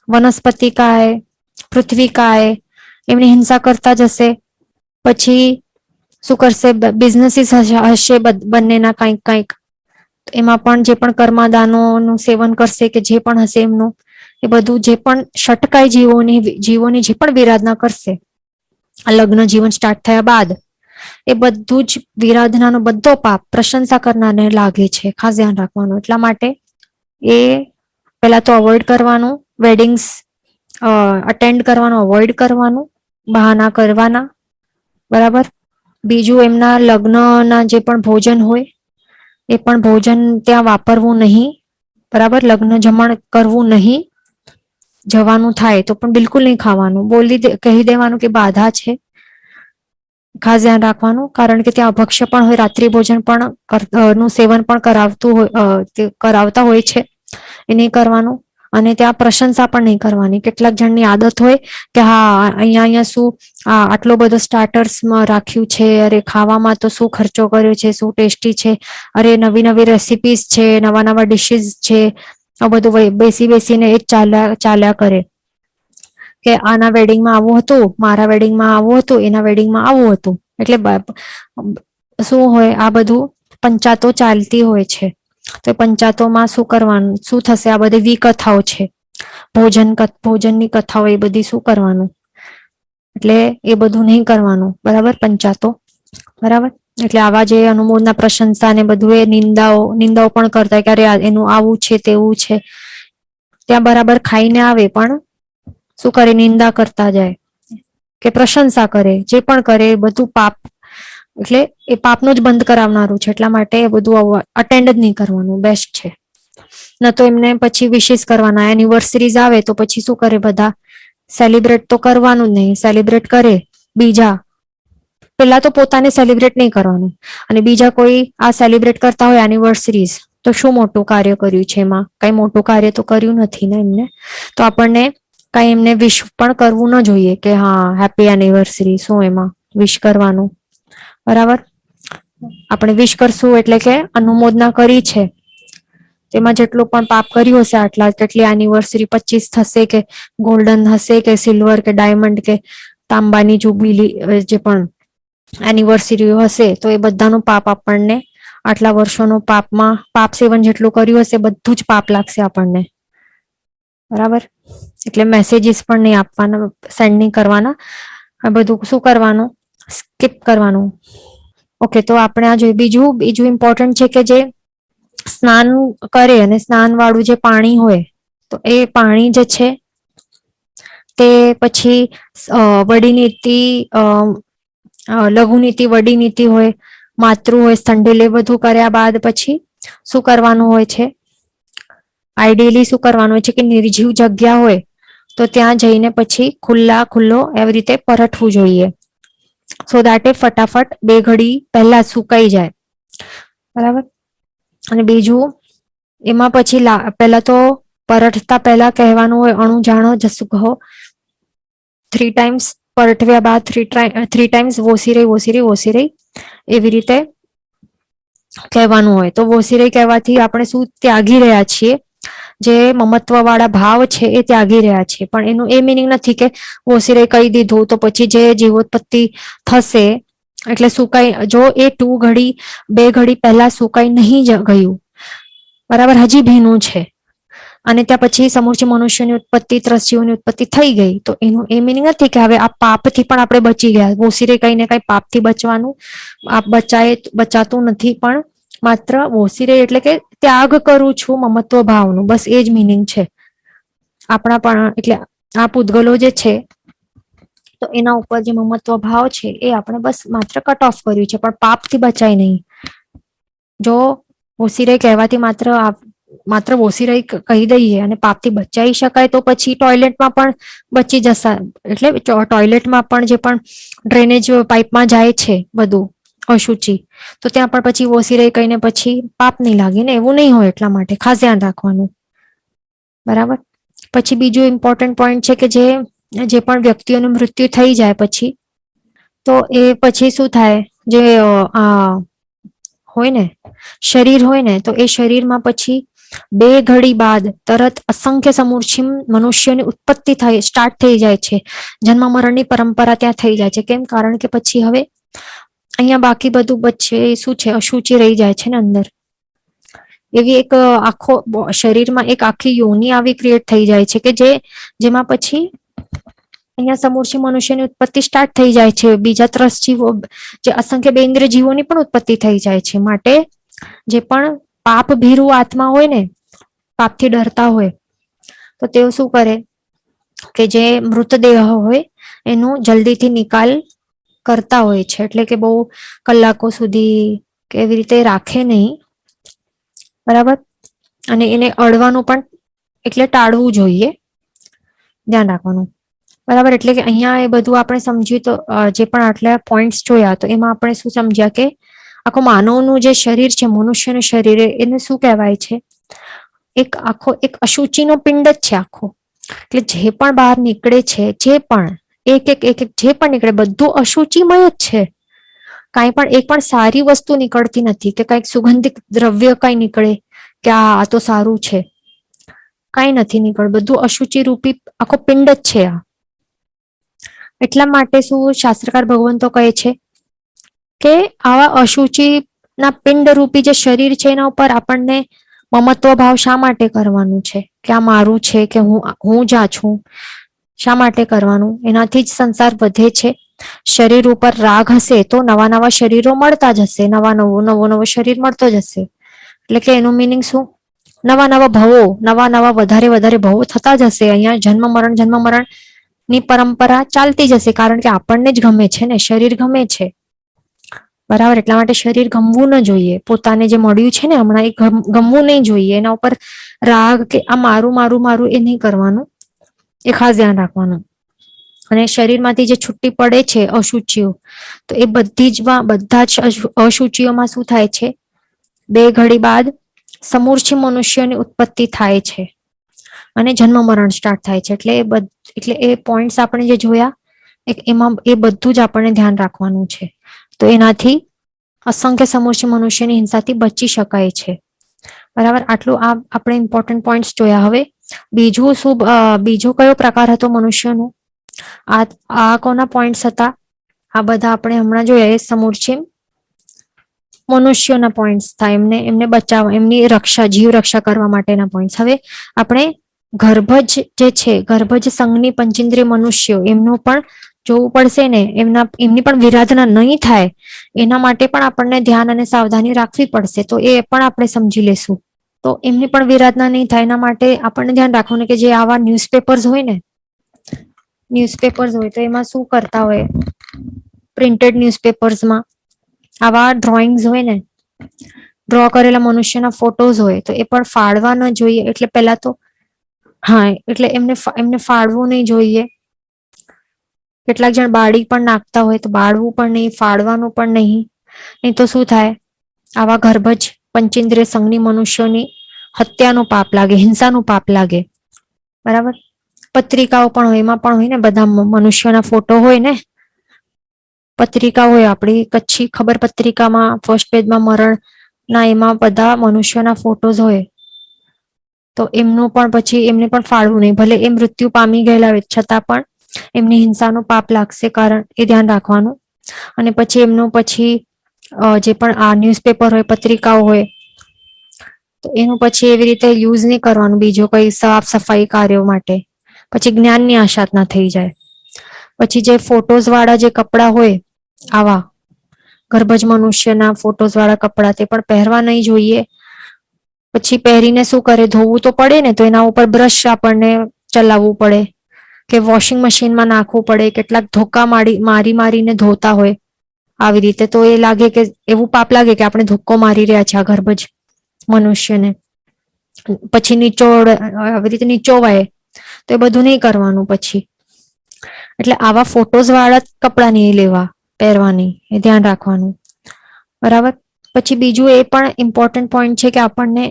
Speaker 1: વનસ્પતિકાય, પૃથ્વીકાય એમની હિંસા કરતા જશે. પછી શું કરશે, બિઝનેસીસ હશે બંનેના કંઈક કંઈક, એમાં પણ જે પણ કર્માદાનોનું સેવન કરશે કે જે પણ હશે એમનું, એ બધું જે પણ ષટકાય જીવોની જે પણ વિરાધના કરશે આ લગ્ન જીવન સ્ટાર્ટ થયા બાદ, એ બધું જ વિરાધનાનો બધો પાપ પ્રશંસા કરનારને લાગે છે. ખાસ ધ્યાન રાખવાનું. એટલા માટે એ પહેલા તો અવોઇડ કરવાનું, વેડિંગ્સ અટેન્ડ કરવાનું અવોઇડ કરવાનું, બહાના કરવાના. બરાબર. બીજું એમના લગ્નના જે પણ ભોજન હોય એ પણ ભોજન ત્યાં વાપરવું નહીં. બરાબર. લગ્ન જમણ કરવું નહીં. જવાનું થાય તો પણ બિલકુલ નહીં ખાવાનું, કહી દેવાનું કે બાધા છે. ખાસ ધ્યાન રાખવાનું, કારણ કે ત્યાં અભક્ષ્ય પણ હોય, રાત્રિ ભોજન પણ નું સેવન પણ કરાવતા હોય છે, એ નહીં કરવાનું. અને ત્યાં પ્રશંસા પણ નહીં કરવાની. કેટલાક જણની આદત હોય કે હા અહીંયા શું આટલો બધો સ્ટાર્ટર્સમાં રાખ્યું છે, અરે ખાવામાં તો શું ખર્ચો કર્યો છે, શું ટેસ્ટી છે, અરે નવી નવી રેસિપીસ છે, નવા નવા ડિશિસ છે, આ બધું બેસીને એ જ ચાલ્યા કરે કે આના વેડિંગમાં આવું હતું, મારા વેડિંગમાં આવું હતું, એના વેડિંગમાં આવું હતું. એટલે શું હોય, આ બધું પંચાતો ચાલતી હોય છે. તો પંચાતોમાં શું કરવાનું, શું થશે, આ બધી વિકથાઓ છે, ભોજનની કથાઓ, એ બધી શું કરવાનું, એટલે એ બધું નહીં કરવાનું, બરાબર, પંચાતો, બરાબર. એટલે આવા જે અનુમોદના પ્રશંસા ને બધું એ નિંદાઓ પણ કરતા હોય કે અરે એનું આવું છે તેવું છે, ત્યાં બરાબર ખાઈને આવે પણ શું કરે, નિંદા કરતા જાય કે પ્રશંસા કરે, જે પણ કરે એ બધું પાપ, એટલે એ પાપનું જ બંધ કરાવનારું છે. એટલા માટે એ બધું અટેન્ડ જ નહીં કરવાનું, બેસ્ટ છે. ન તો એમને પછી વિશેષ કરવાના, એનિવર્સરીઝ આવે તો પછી શું કરે, બધા સેલિબ્રેટ તો કરવાનું જ નહીં, સેલિબ્રેટ કરે બીજા, પેલા તો પોતાને સેલિબ્રેટ નહીં કરવાનું, અને બીજા કોઈ આ સેલિબ્રેટ કરતા હોય એનિવર્સરીઝ, તો શું મોટું કાર્ય કર્યું છે એમાં? કઈ મોટું કાર્ય તો કર્યું નથી ને એમને. તો આપણને કઈ એમને વિશ પણ કરવું ન જોઈએ કે હા હેપી એનિવર્સરી, શું એમાં વિશ કરવાનું, બરાબર. આપણે વિશ કરશું એટલે કે અનુમોદના કરી છે, તેમાં જેટલું પણ પાપ કર્યું હશે આટલા, કેટલી એનિવર્સરી 25 થશે કે ગોલ્ડન હશે કે સિલ્વર કે ડાયમંડ કે તાંબાની જુબિલી, જે પણ એનિવર્સરી હશે, તો એ બધાનું પાપ આપણને આટલા વર્ષોનું પાપ સેવન જેટલું કર્યું હશે બધું જ પાપ લાગશે આપણને, બરાબર. એટલે મેસેજીસ પણ નહીં આપવાના, સેન્ડ નહીં કરવાના, આ બધું શું કરવાનું, સ્કીપ કરવાનું. ઓકે, તો આપણે આ જોઈએ. બીજું ઇમ્પોર્ટન્ટ છે કે જે સ્નાન કરે અને સ્નાન વાળું જે પાણી હોય, તો એ પાણી જે છે તે પછી વડી નીતિ, લઘુ નીતિ, વડી નીતિ હોય, માતૃ હોય, સ્થંડિલ, એ બધું કર્યા બાદ પછી શું કરવાનું હોય છે, આઈડિયલી શું કરવાનું હોય છે કે નિર્જીવ જગ્યા હોય તો ત્યાં જઈને પછી ખુલ્લો એવી રીતે પરઠવું જોઈએ, સો દેટ એ ફટાફટ 2 ઘડી પહેલા સુકાઈ જાય, બરાબર. અને બીજું એમાં પછી પહેલા તો પરઠતા પહેલા કહેવાનું હોય અણુ જાણો જસુ કહો, 3 ટાઈમ્સ પરઠવ્યા બાદ 3 ટાઈમ્સ વોસી રહી એવી રીતે કહેવાનું હોય. તો વોસી રહી કહેવાથી આપણે શું ત્યાગી રહ્યા છીએ, જે મમત્વ વાળા ભાવ છે એ ત્યાગી રહ્યા છીએ. પણ એનું એ મિનિંગ નથી કે વોસી રહી કહી દીધું તો પછી જે જીવોત્પત્તિ થશે એટલે સુકાઈ, જો એ 2 ઘડી 2 ઘડી પહેલા સુકાઈ નહીં ગયું, બરાબર, હજી ભીનું છે, અને ત્યાં પછી સમૂર્તિ મનુષ્યની ઉત્પત્તિ, ત્રસજીવોની ઉત્પત્તિ થઈ ગઈ, તો એનું એ મિનિંગ નથી કે હવે આ પાપથી પણ આપણે બચી ગયા. વોસીરે કઈ ને કઈ પાપથી બચવાનું, આ બચાતું નથી, પણ માત્ર વોસીરે એટલે કે ત્યાગ કરું છું મમત્વ ભાવનું, બસ એ જ મિનિંગ છે આપણા પણ. એટલે આ પૂતગલો જે છે તો એના ઉપર જે મમત્વ ભાવ છે એ આપણે બસ માત્ર કટ ઓફ કર્યું છે, પણ પાપથી બચાય નહીં. જો વોસીરે કહેવાથી માત્ર વોસીરાઈ કહી દઈએ અને પાપથી બચાવી શકાય તો પછી ટોયલેટમાં પણ બચી જશે. એટલે ટોયલેટમાં પણ જે પણ ડ્રેનેજ પાઇપમાં જાય છે બધું અશુચિ, તો ત્યાં પણ પછી વોસીરાઈ કહીને પછી પાપ નહીં લાગે ને, એવું નહીં હોય. એટલા માટે ખાસ ધ્યાન રાખવાનું, બરાબર. પછી બીજું ઇમ્પોર્ટન્ટ પોઈન્ટ છે કે જે પણ વ્યક્તિઓનું મૃત્યુ થઈ જાય પછી, તો એ પછી શું થાય, જે હોય ને શરીર હોય ને, તો એ શરીરમાં પછી 2 ઘડી બાદ તરત અસંખ્ય સમૂર્છિમ મનુષ્યની ઉત્પત્તિ સ્ટાર્ટ થઈ જાય છે. જન્મ મરણની પરંપરા ત્યાં થઈ જાય છે. કેમ? કારણ કે પછી હવે અહીંયા બાકી બધું બચે શું છે, અશુચિ રહી જાય છે ને અંદર. એવી એક આખો શરીરમાં એક આખી યોની આવી ક્રિએટ થઈ જાય છે કે જેમાં પછી અહીંયા સમૂર્છિ મનુષ્યની ઉત્પત્તિ સ્ટાર્ટ થઈ જાય છે. બીજા 3 જીવો, જે અસંખ્ય બેન્દ્ર જીવોની પણ ઉત્પત્તિ થઈ જાય છે. માટે જે પણ પાપ ભીરુ આત્મા હોય ને, પાપથી ડરતા હોય, તો તેઓ શું કરે કે જે મૃતદેહ હોય એનું જલ્દીથી નિકાલ કરતા હોય છે. એટલે કે બહુ કલાકો સુધી કેવી રીતે રાખે નહીં, બરાબર. અને એને અડવાનું પણ એટલે ટાળવું જોઈએ, ધ્યાન રાખવાનું, બરાબર. એટલે કે અહીંયા એ બધું આપણે સમજ્યું, તો જે પણ આટલા પોઈન્ટ્સ જોયા તો એમાં આપણે શું સમજ્યા કે આખો માનવનું જે શરીર છે, મનુષ્યનું શરીર, એને શું કહેવાય છે, એક અશુચિનો પિંડ જ છે આખો. એટલે જે પણ બહાર નીકળે છે, જે પણ એક જે પણ નીકળે બધું અશુચિમય જ છે. કાંઈ પણ એક પણ સારી વસ્તુ નીકળતી નથી કે કંઈક સુગંધિત દ્રવ્ય કઈ નીકળે કે આ તો સારું છે, કઈ નથી નીકળતું. બધું અશુચિ રૂપી આખો પિંડ જ છે આ. એટલા માટે શું શાસ્ત્રકાર ભગવંતો કહે છે કે આવા અશુચિ ના પિંડ રૂપી જે શરીર છે એના ઉપર આપણને મમત્વ ભાવ શા માટે કરવાનું છે કે આ મારું છે, કે હું જ આ છું. શા માટે કરવાનું? એનાથી જ સંસાર વધે છે. શરીર ઉપર રાગ હશે તો નવા નવા શરીરો મળતા જશે, નવો શરીર મળતો જશે. એટલે કે એનું મિનિંગ શું? નવા નવા ભવો, નવા નવા વધારે ભવો થતા જશે. અહીંયા જન્મ મરણ ની પરંપરા ચાલતી જશે, કારણ કે આપણને જ ગમે છે ને, શરીર ગમે છે. બરાબર, એટલા માટે શરીર ગમવું ન જોઈએ. પોતાને જે મળ્યું છે ને હમણાં, એ ગમવું નહીં જોઈએ. એના ઉપર રાગ કે આ મારું મારું મારું એ નહીં કરવાનું, એ ખાસ ધ્યાન રાખવાનું. અને શરીરમાંથી જે છૂટી પડે છે અશુચિઓ, તો એ બધા જ અશુચિઓમાં શું થાય છે? 2 ઘડી બાદ સમૂર્છ મનુષ્યની ઉત્પત્તિ થાય છે અને જન્મ મરણ સ્ટાર્ટ થાય છે. એટલે એ પોઈન્ટ્સ આપણે જે જોયા, એમાં એ બધું જ આપણને ધ્યાન રાખવાનું છે. તો એનાથી અસંખ્ય સમૂર્છ મનુષ્યની હિંસાથી બચી શકાય છે. બરાબર, આટલું આ આપણે ઇમ્પોર્ટન્ટ પોઈન્ટ્સ જોયા. હવે બીજો કયો પ્રકાર હતો મનુષ્યનો? આ કોના પોઈન્ટ્સ હતા? આ બધા આપણે હમણાં જોયા, એ સમૂર્છિમ મનુષ્યોના પોઈન્ટ્સ થાય. એમને બચાવવા, એમની રક્ષા, જીવ રક્ષા કરવા માટેના પોઈન્ટ્સ. હવે આપણે ગર્ભજ જે છે, ગર્ભજ સંઘની પંચેન્દ્રિય મનુષ્યો, એમનું પણ જોવું પડશે ને. એમની પણ વિરાધના નહીં થાય, એના માટે પણ આપણને ધ્યાન અને સાવધાની રાખવી પડશે. તો એ પણ આપણે સમજી લેશું. તો એમની પણ વિરાધના નહીં થાય, એના માટે આપણને ધ્યાન રાખવાનું કે જે આવા ન્યૂઝપેપર્સ હોય ને, તો એમાં શું કરતા હોય? પ્રિન્ટેડ ન્યૂઝપેપર્સમાં આવા ડ્રોઈંગ્સ હોય ને, ડ્રો કરેલા મનુષ્યના ફોટોઝ હોય, તો એ પણ ફાડવા ન જોઈએ. એટલે પહેલા તો એટલે એમને ફાડવું નહીં જોઈએ. કેટલાક જણ બાળી પણ નાખતા હોય, તો બાળવું પણ નહીં, ફાડવાનું પણ નહીં. નહીં તો શું થાય? આવા ગર્ભજ પંચેન્દ્રિય સંઘની મનુષ્યોની હત્યાનું પાપ લાગે, હિંસાનું પાપ લાગે. બરાબર, પત્રિકાઓ પણ હોય, એમાં પણ હોય ને, બધા મનુષ્યોના ફોટો હોય ને. પત્રિકા હોય આપણી કચ્છી ખબર પત્રિકામાં ફર્સ્ટ પેજમાં મરણના એમાં બધા મનુષ્યોના ફોટોઝ હોય. તો એમનું પણ પછી એમને પણ ફાળવું નહીં. ભલે એ મૃત્યુ પામી ગયેલા હોય, છતાં પણ એમની હિંસાનું પાપ લાગશે, કારણ એ ધ્યાન રાખવાનું. અને પછી એમનું જે પણ આ ન્યૂઝપેપર હોય, પત્રિકાઓ હોય, તો એનું પછી એવી રીતે યુઝ નહીં કરવાનું બીજો કઈ સાફ સફાઈ કાર્યો માટે. પછી જ્ઞાનની આશાત ના થઈ જાય. પછી જે ફોટોઝ વાળા જે કપડા હોય, આવા ગર્ભજ મનુષ્યના ફોટોઝ વાળા કપડા, તે પણ પહેરવા નહીં જોઈએ. પછી પહેરીને શું કરે? ધોવું તો પડે ને, તો એના ઉપર બ્રશ આપણને ચલાવવું પડે કે વોશિંગ મશીનમાં નાખવું પડે. કેટલાક ધોકા મારીને ધોતા હોય આવી રીતે, તો એ લાગે કે એવું પાપ લાગે કે આપણે ધોકો મારી રહ્યા છે આ ગર્ભજ મનુષ્યને. પછી આવી રીતે નીચોવાય, તો એ બધું નહીં કરવાનું પછી. એટલે આવા ફોટોઝ વાળા કપડા નહીં લેવા, પહેરવાની, એ ધ્યાન રાખવાનું. બરાબર, પછી બીજું એ પણ ઇમ્પોર્ટન્ટ પોઈન્ટ છે કે આપણને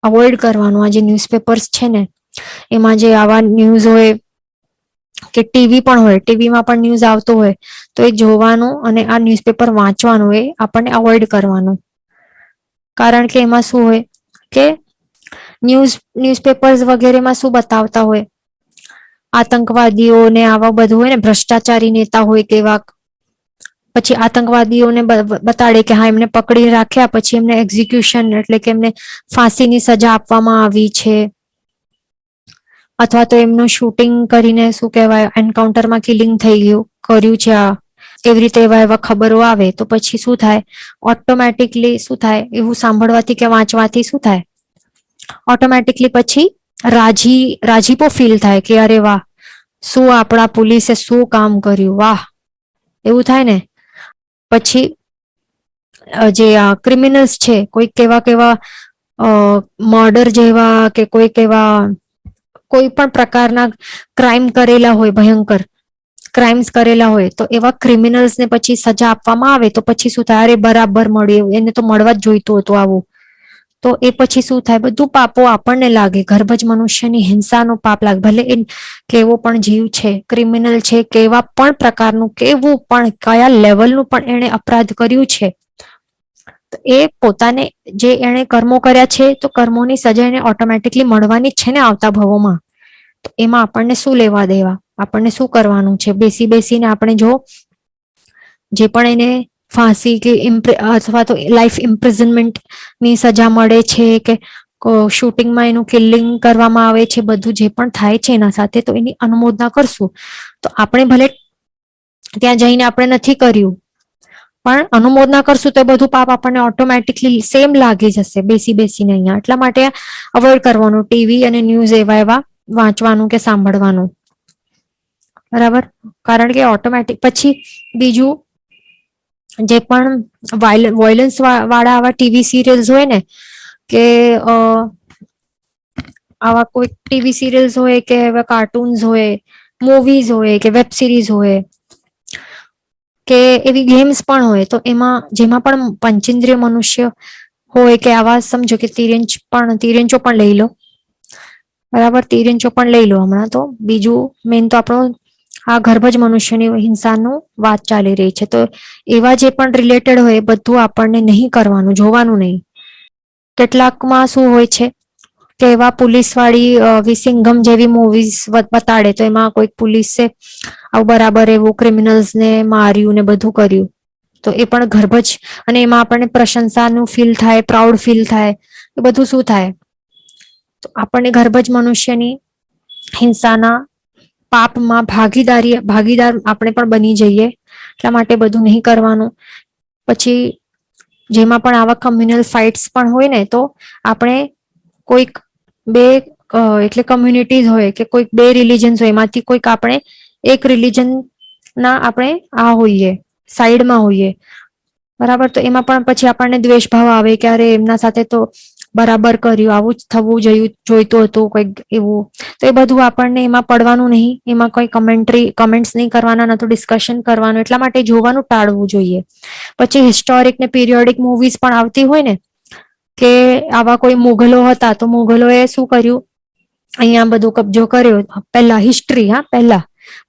Speaker 1: અવોઇડ કરવાનું. આ જે ન્યૂઝપેપર્સ છે ને, એમાં જે આવા ન્યૂઝ હોય કે ટીવી પણ હોય, ટીવીમાં પણ ન્યૂઝ આવતો હોય, તો એ જોવાનું અને આ ન્યૂઝપેપર વાંચવાનું એ આપણને અવોઇડ કરવાનું. કારણ કે એમાં શું હોય કે ન્યૂઝપેપર્સ વગેરેમાં શું બતાવતા હોય? આતંકવાદીઓને આવા બધું હોય ને, ભ્રષ્ટાચારી નેતા હોય કેવા. પછી આતંકવાદીઓને બતાડે કે હા, એમને પકડી રાખ્યા, પછી એમને એક્ઝિક્યુશન એટલે કે એમને ફાંસીની સજા આપવામાં આવી છે, અથવા તો એમનું શૂટિંગ કરીને શું કહેવાય, એન્કાઉન્ટરમાં કિલિંગ કર્યું છે. એવી રીતે એવા ખબરો આવે, તો પછી શું થાય? ઓટોમેટિકલી શું થાય? એવું સાંભળવાથી કે વાંચવાથી શું થાય? ઓટોમેટિકલી પછી રાજીપો ફીલ થાય કે અરે વાહ, શું આપણા પોલીસે શું કામ કર્યું, વાહ, એવું થાય ને. પછી જે ક્રિમિનલ્સ છે, કોઈ કેવા મર્ડર જેવા કે કોઈ પણ પ્રકારના ક્રાઇમ કરેલા હોય, ભયંકર ક્રાઇમ્સ કરેલા હોય, તો એવા ક્રિમિનલ્સને પછી સજા આપવામાં આવે, તો પછી શું થાય? અરે બરાબર મળ્યું, એને તો મળવા જ જોઈતું હતું આવું. તો એ પછી શું થાય? બધું પાપો આપણને લાગે. ગર્ભજ મનુષ્યની હિંસાનો પાપ લાગે. ભલે એ કેવો પણ જીવ છે, ક્રિમિનલ છે, કેવા પણ પ્રકારનું, કેવું પણ કયા લેવલનું પણ એને અપરાધ કર્યું છે, તો એ પોતાને જે એને કર્મો કર્યા છે, તો કર્મોની સજા એને ઓટોમેટિકલી મળવાની જ છે ને આવતા ભવોમાં. તો એમાં આપણને શું લેવા દેવા? આપણને શું કરવાનું છે? બેસીને આપણે જો જે પણ એને ફાંસી કે અથવા તો લાઈફ ઇમ્પ્રિઝનમેન્ટ ની સજા મળે છે કે શૂટિંગમાં એનું કિલિંગ કરવામાં આવે છે, બધું જે પણ થાય છે એના સાથે, તો એની અનુમોદના કરશું. તો આપણે ભલે ત્યાં જઈને આપણે નથી કર્યું, પણ અનુમોદના કરશું તો બધું પાપ આપણને ઓટોમેટિકલી સેમ લાગી જશે બેસીને અહીંયા. એટલા માટે અવોઇડ કરવાનું ટીવી અને ન્યૂઝ એવા વાંચવાનું કે સાંભળવાનું. બરાબર? કારણ કે ઓટોમેટિક પછી બીજું જે પણ વાયલન્સ વાળા આવા ટીવી સિરિયલ્સ હોય ને, કે આવા કોઈ ટીવી સિરિયલ્સ હોય કે એવા કાર્ટૂન્સ હોય, મૂવીઝ હોય કે વેબ સિરીઝ હોય કે એવી ગેમ્સ પણ હોય, તો એમાં જેમાં પણ પંચેન્દ્રિય મનુષ્ય હોય કે આવા સમજો કે તિરેન્ચો પણ લઈ લો. બરાબર? તિરેન્ચો પણ લઈ લો હમણાં તો. બીજું મેન તો આપણો આ ગર્ભજ મનુષ્યની હિંસાનું વાત ચાલી રહી છે, તો એવા જે પણ રિલેટેડ હોય એ બધું આપણને નહીં કરવાનું, જોવાનું નહીં. કેટલાકમાં શું હોય છે કે એવા પોલીસ વાળી વિસિંગમ જેવી મૂવીઝ બતાડે, તો એમાં કોઈ પોલીસે આવું બરાબર એવું ક્રિમિનલ્સ ને માર્યું ને બધું કર્યું, તો એ પણ ગર્ભજ, અને એમાં આપણને પ્રશંસાનું ફીલ થાય, પ્રાઉડ ફીલ થાય, એ બધું શું થાય, તો આપણને ગર્ભજ મનુષ્યની હિંસાના પાપમાં ભાગીદાર આપણે પણ બની જઈએ. એટલા માટે બધું નહીં કરવાનું. પછી જેમાં પણ આવા કમ્યુનલ ફાઇટ્સ પણ હોય ને, તો આપણે કોઈક બે એટલે કમ્યુનિટીઝ હોય કે કોઈક બે રિલિજન્સ હોય, એમાંથી કોઈક આપણે એક રિલિજન ના આપણે આ હોઈએ, સાઈડમાં હોઈએ. બરાબર? તો એમાં પણ પછી આપણને દ્વેષભાવ આવે કે અરે એમના સાથે તો બરાબર કર્યું, આવું જ થવું જોઈતું હતું કંઈક એવું. તો એ બધું આપણને એમાં પડવાનું નહીં, એમાં કોઈ કમેન્ટ્સ નહીં કરવાના, ન તો ડિસ્કશન કરવાનું. એટલા માટે જોવાનું ટાળવું જોઈએ. પછી હિસ્ટોરિક ને પીરિયોડિક મૂવીઝ પણ આવતી હોય ને, કે આવા કોઈ મુગલો હતા, તો મુગલોએ શું કર્યું, અહીંયા બધું કબજો કર્યો. પહેલા હિસ્ટ્રી,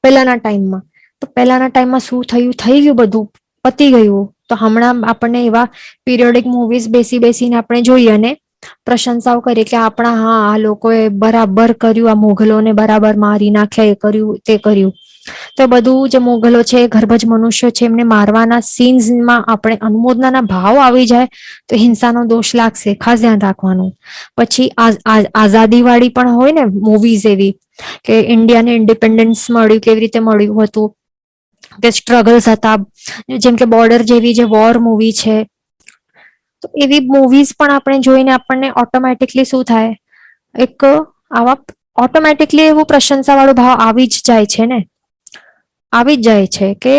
Speaker 1: પહેલાના ટાઈમમાં. તો પહેલાના ટાઈમમાં શું થયું, થઈ ગયું, બધું પતી ગયું. તો હમણાં આપણને એવા પીરિયોડિક મૂવીઝ બેસીને આપણે જોઈએ અને પ્રશંસાઓ કરીએ કે આપણા આ લોકોએ બરાબર કર્યું, આ મુગલોને બરાબર મારી નાખ્યા, એ કર્યું, તે કર્યું. તો બધું જે મુગલો છે, ગર્ભજ મનુષ્યો છે, એમને મારવાના સીન્સમાં આપણે અનુમોદનાના ભાવ આવી જાય તો હિંસાનો દોષ લાગશે, ખાસ ધ્યાન રાખવાનું. પછી આઝાદી વાળી પણ હોય ને મૂવીઝ એવી, કે ઇન્ડિયાને ઇન્ડિપેન્ડન્સ મળ્યું, કેવી રીતે મળ્યું હતું, કે સ્ટ્રગલ્સ હતા, જેમ કે બોર્ડર જેવી જે વોર મૂવી છે, તો એવી મૂવીઝ પણ આપણે જોઈને આપણને ઓટોમેટિકલી શું થાય, એક આવા ઓટોમેટિકલી એવું પ્રશંસા વાળો ભાવ આવી જ જાય છે ને, આવી જ જાય છે કે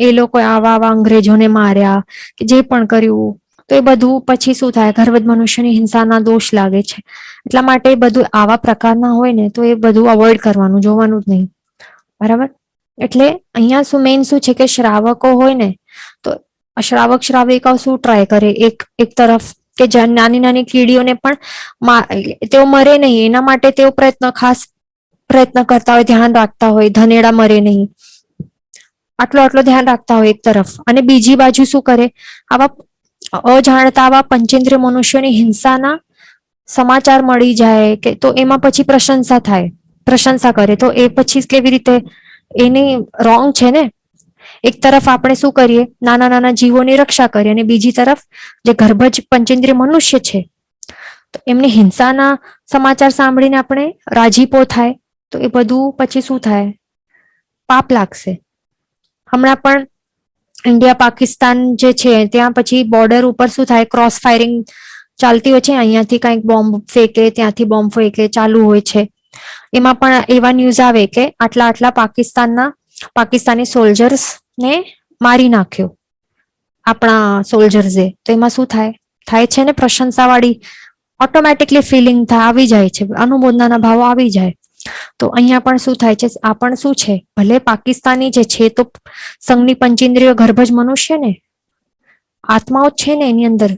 Speaker 1: એ લોકો આવા અંગ્રેજોને માર્યા કે જે પણ કર્યું. તો એ બધું પછી શું થાય, ગર્ભજ મનુષ્યની હિંસાના દોષ લાગે છે. એટલા માટે બધું આવા પ્રકારના હોય ને, તો એ બધું અવોઇડ કરવાનું, જોવાનું જ નહીં. બરાબર? એટલે અહીંયા શું મેઇન શું છે કે શ્રાવકો હોય ને, તો શ્રાવક શ્રાવિકાઓ શું ટ્રાય કરે, એક તરફ કે નાની કીડીઓને પણ તેઓ મરે નહીં એના માટે તેઓ ખાસ પ્રયત્ન કરતા હોય, ધ્યાન રાખતા હોય, ધનેડા મરે નહીં, આટલો ધ્યાન રાખતા હોય એક તરફ. અને બીજી બાજુ શું કરે, આવા અજાણતા આવા પંચેન્દ્રિય મનુષ્યોની હિંસાના સમાચાર મળી જાય કે, તો એમાં પછી પ્રશંસા કરે, તો એ પછી કેવી રીતે, એની રોંગ છે ને. એક તરફ આપણે શું કરીએ, નાના જીવોની રક્ષા કરીએ, અને બીજી તરફ જે ગર્ભજ પંચેન્દ્રિય મનુષ્ય છે, તો એમની હિંસાના સમાચાર સાંભળીને આપણે રાજીપો થાય, તો એ બધું પછી શું થાય, પાપ લાગશે. હમણાં પણ ઇન્ડિયા પાકિસ્તાન જે છે ત્યાં પછી બોર્ડર ઉપર શું થાય, ક્રોસ ફાયરિંગ ચાલતી હોય છે, અહીંયાથી કંઈક બોમ્બ ફેંકે, ત્યાંથી બોમ્બ ફેંકે, ચાલુ હોય છે. એમાં પણ એવા ન્યૂઝ આવે કે આટલા પાકિસ્તાની સોલ્જર્સ ને મારી નાખ્યો આપણા સોલ્જર્સે. તો એમાં શું થાય છે ને, પ્રશંસા વાળી ઓટોમેટિકલી ફિલિંગ આવી જાય છે, અનુમોદનાના ભાવો આવી જાય. તો અહીંયા પણ શું થાય છે, આ પણ શું છે, ભલે પાકિસ્તાની જે છે તો સંઘની પંચેન્દ્રિય ગર્ભજ મનુષ્ય ને, આત્માઓ છે ને એની અંદર.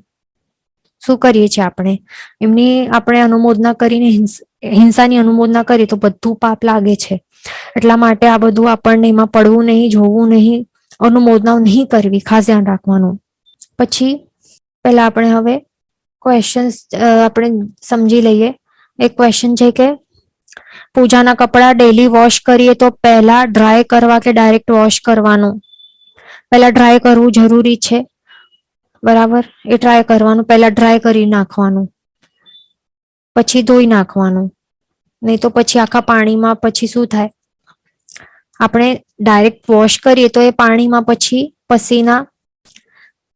Speaker 1: શું કરીએ છીએ આપણે, એમની આપણે અનુમોદના કરીને હિંસાની અનુમોદના કરીએ તો બધું પાપ લાગે છે. એટલા માટે આ બધું આપણને એમાં પડવું નહીં, જોવું નહીં, અનુમોદનાઓ નહીં કરવી, ખાસ ધ્યાન રાખવાનું. પછી પહેલા આપણે હવે ક્વેશ્ચન્સ આપણે સમજી લઈએ. એક ક્વેશ્ચન છે કે પૂજાના કપડા ડેલી વોશ કરીએ તો પહેલા ડ્રાય કરવા કે ડાયરેક્ટ વોશ કરવાનું? પહેલા ડ્રાય કરવું જરૂરી છે. બરાબર? એ ટ્રાય કરવાનું, પહેલા ડ્રાય કરી નાખવાનું. પછી ધોઈ નાખવાનું. નહીં તો પછી આખા પાણીમાં પછી શું થાય, આપણે ડાયરેક્ટ વોશ કરીએ તો એ પાણીમાં પછી પસીના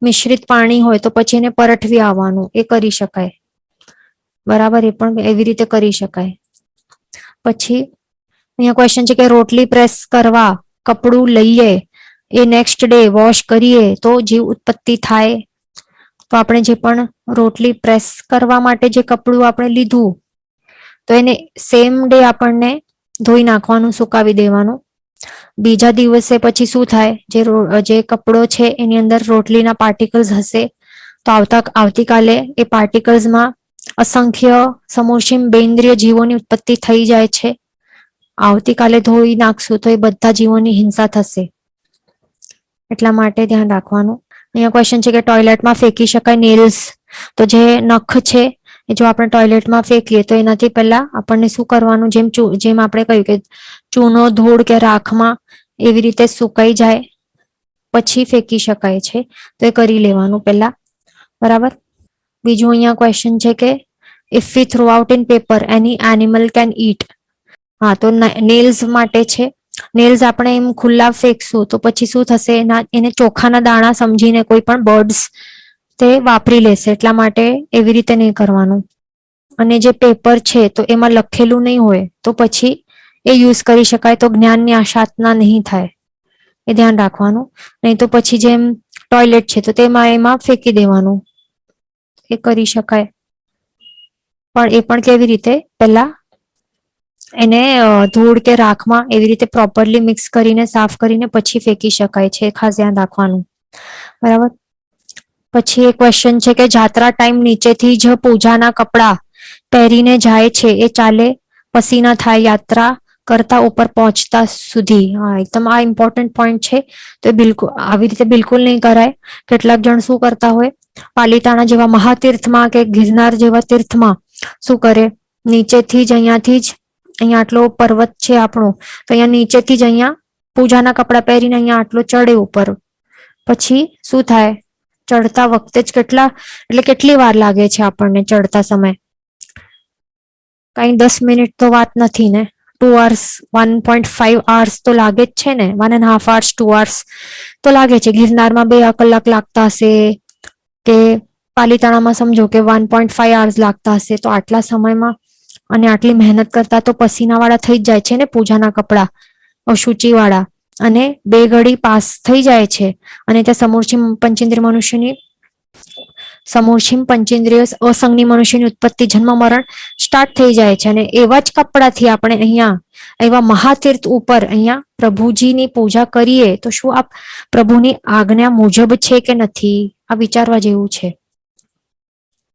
Speaker 1: મિશ્રિત પાણી હોય તો પછી એને પરઠવી આવવાનું, એ કરી શકાય. બરાબર, એ પણ એવી રીતે કરી શકાય. પછી અહીંયા ક્વેશ્ચન છે કે રોટલી પ્રેસ કરવા કપડું લઈએ એ નેક્સ્ટ ડે વોશ કરીએ તો જીવ ઉત્પત્તિ થાય. તો આપણે જે પણ રોટલી પ્રેસ કરવા માટે જે કપડું આપણે લીધું તો એને સેમ ડે આપણને ધોઈ નાખવાનું, સુકાવી દેવાનું. બીજા દિવસે પછી શું થાય, જે કપડો છે એની અંદર રોટલીના પાર્ટિકલ્સ હશે તો આવતીકાલે એ પાર્ટિકલ્સમાં અસંખ્ય સમોષિમ બેન્દ્રિય જીવોની ઉત્પત્તિ થઈ જાય છે. આવતીકાલે ધોઈ નાખશું તો એ બધા જીવોની હિંસા થશે. એટલા માટે ધ્યાન રાખવાનું. અહીંયા ક્વેશ્ચન છે કે ટોયલેટમાં ફેંકી શકાય નેલ્સ. તો જે નખ છે એ જો આપણે ટોયલેટમાં ફેંકીએ તો એનાથી પહેલા આપણને શું કરવાનું, જેમ આપણે કહ્યું કે ચૂનો, ધૂળ કે રાખમાં એવી રીતે સુકાઈ જાય પછી ફેંકી શકાય છે, તો એ કરી લેવાનું પહેલા. બરાબર. બીજું અહીંયા ક્વેશ્ચન છે કે if V throw out in paper any animal can eat. હા, તો નેલ્સ માટે છે. નેલ્સ આપણે એમ ખુલ્લા ફેંકશું તો પછી શું થશે, એને ચોખાના દાણા સમજીને કોઈ પણ બર્ડ્સ તે વાપરી લેશે. એટલા માટે એવી રીતે નહીં કરવાનું. અને જે પેપર છે તો એમાં લખેલું નહીં હોય તો પછી એ યુઝ કરી શકાય, તો જ્ઞાનની આશાતના નહીં થાય, એ ધ્યાન રાખવાનું. નહીં તો પછી જેમ ટોયલેટ છે તો એમાં ફેંકી દેવાનું, એ કરી શકાય. પણ એ પણ કેવી રીતે, પહેલા એને ધૂળ કે રાખમાં એવી રીતે પ્રોપરલી મિક્સ કરીને સાફ કરીને પછી ફેંકી શકાય છે, ખાસ ધ્યાન રાખવાનું. બરાબર. પછી એક ક્વેશ્ચન છે કે જાત્રા ટાઈમ નીચેથી જ પૂજાના કપડા પહેરીને જાય છે એ ચાલે, પસીના થાય યાત્રા કરતા ઉપર પહોંચતા સુધી. હા, એકદમ આ ઇમ્પોર્ટન્ટ પોઈન્ટ છે. તો બિલકુલ આવી રીતે બિલકુલ નહીં કરાય. કેટલાક જણ શું કરતા હોય, પાલિતાણા જેવા મહાતીર્થમાં કે ગિરનાર જેવા તીર્થમાં શું કરે, નીચેથી જ અહીંયા આટલો પર્વત છે આપણો, તો અહીંયા નીચેથી જ અહીંયા પૂજાના કપડા પહેરીને અહીંયા આટલો ચડે ઉપર. પછી શું થાય, ચડતા વખતે જ કેટલી વાર લાગે છે આપણને ચડતા સમય? કઈ 10 મિનિટ તો વાત નથી ને. 2 hours, 1.5 hours તો લાગે જ છે ને. 1.5 hours, 2 hours તો લાગે છે. ગિરનારમાં 2 કલાક લાગતા હશે, કે પાલિતાણામાં સમજો કે 1.5 hours લાગતા હશે. તો આટલા સમયમાં અને આટલી મહેનત કરતા તો પસીનાવાળા થઈ જ જાય છે ને પૂજાના કપડા, અશુચિવાળા. અને 2 ઘડી પાસ થઈ જાય છે અને ત્યાં સમૂર્છિમ પંચેન્દ્રિય અસંગની મનુષ્યની ઉત્પત્તિ, જન્મ, મરણ સ્ટાર્ટ થઈ જાય છે. અને એવા જ કપડાથી આપણે અહીંયા એવા મહાતીર્થ ઉપર અહીંયા પ્રભુજીની પૂજા કરીએ તો શું આ પ્રભુની આજ્ઞા મુજબ છે કે નથી? આ વિચારવા જેવું છે.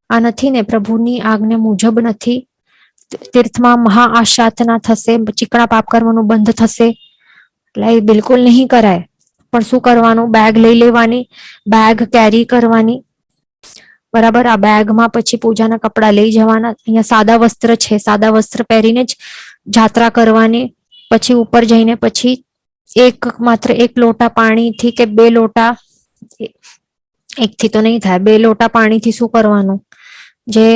Speaker 1: આ નથી ને, પ્રભુની આજ્ઞા મુજબ નથી. તીર્થમાં મહાઆશાતના થશે, ચીકણા પાપ કરવાનું બંધ થશે. એટલે એ બિલકુલ નહીં કરાય. પણ શું કરવાનું, બેગ લઈ લેવાની, બેગ કેરી કરવાની. બરાબર. આ બેગમાં પછી પૂજાના કપડા લઈ જવાના. અહીંયા સાદા વસ્ત્ર છે, સાદા વસ્ત્ર પહેરીને જ જાત્રા કરવાની. પછી ઉપર જઈને પછી માત્ર 1 લોટા પાણીથી કે 2 લોટા, એકથી તો નહીં થાય, 2 લોટા પાણીથી શું કરવાનું, જે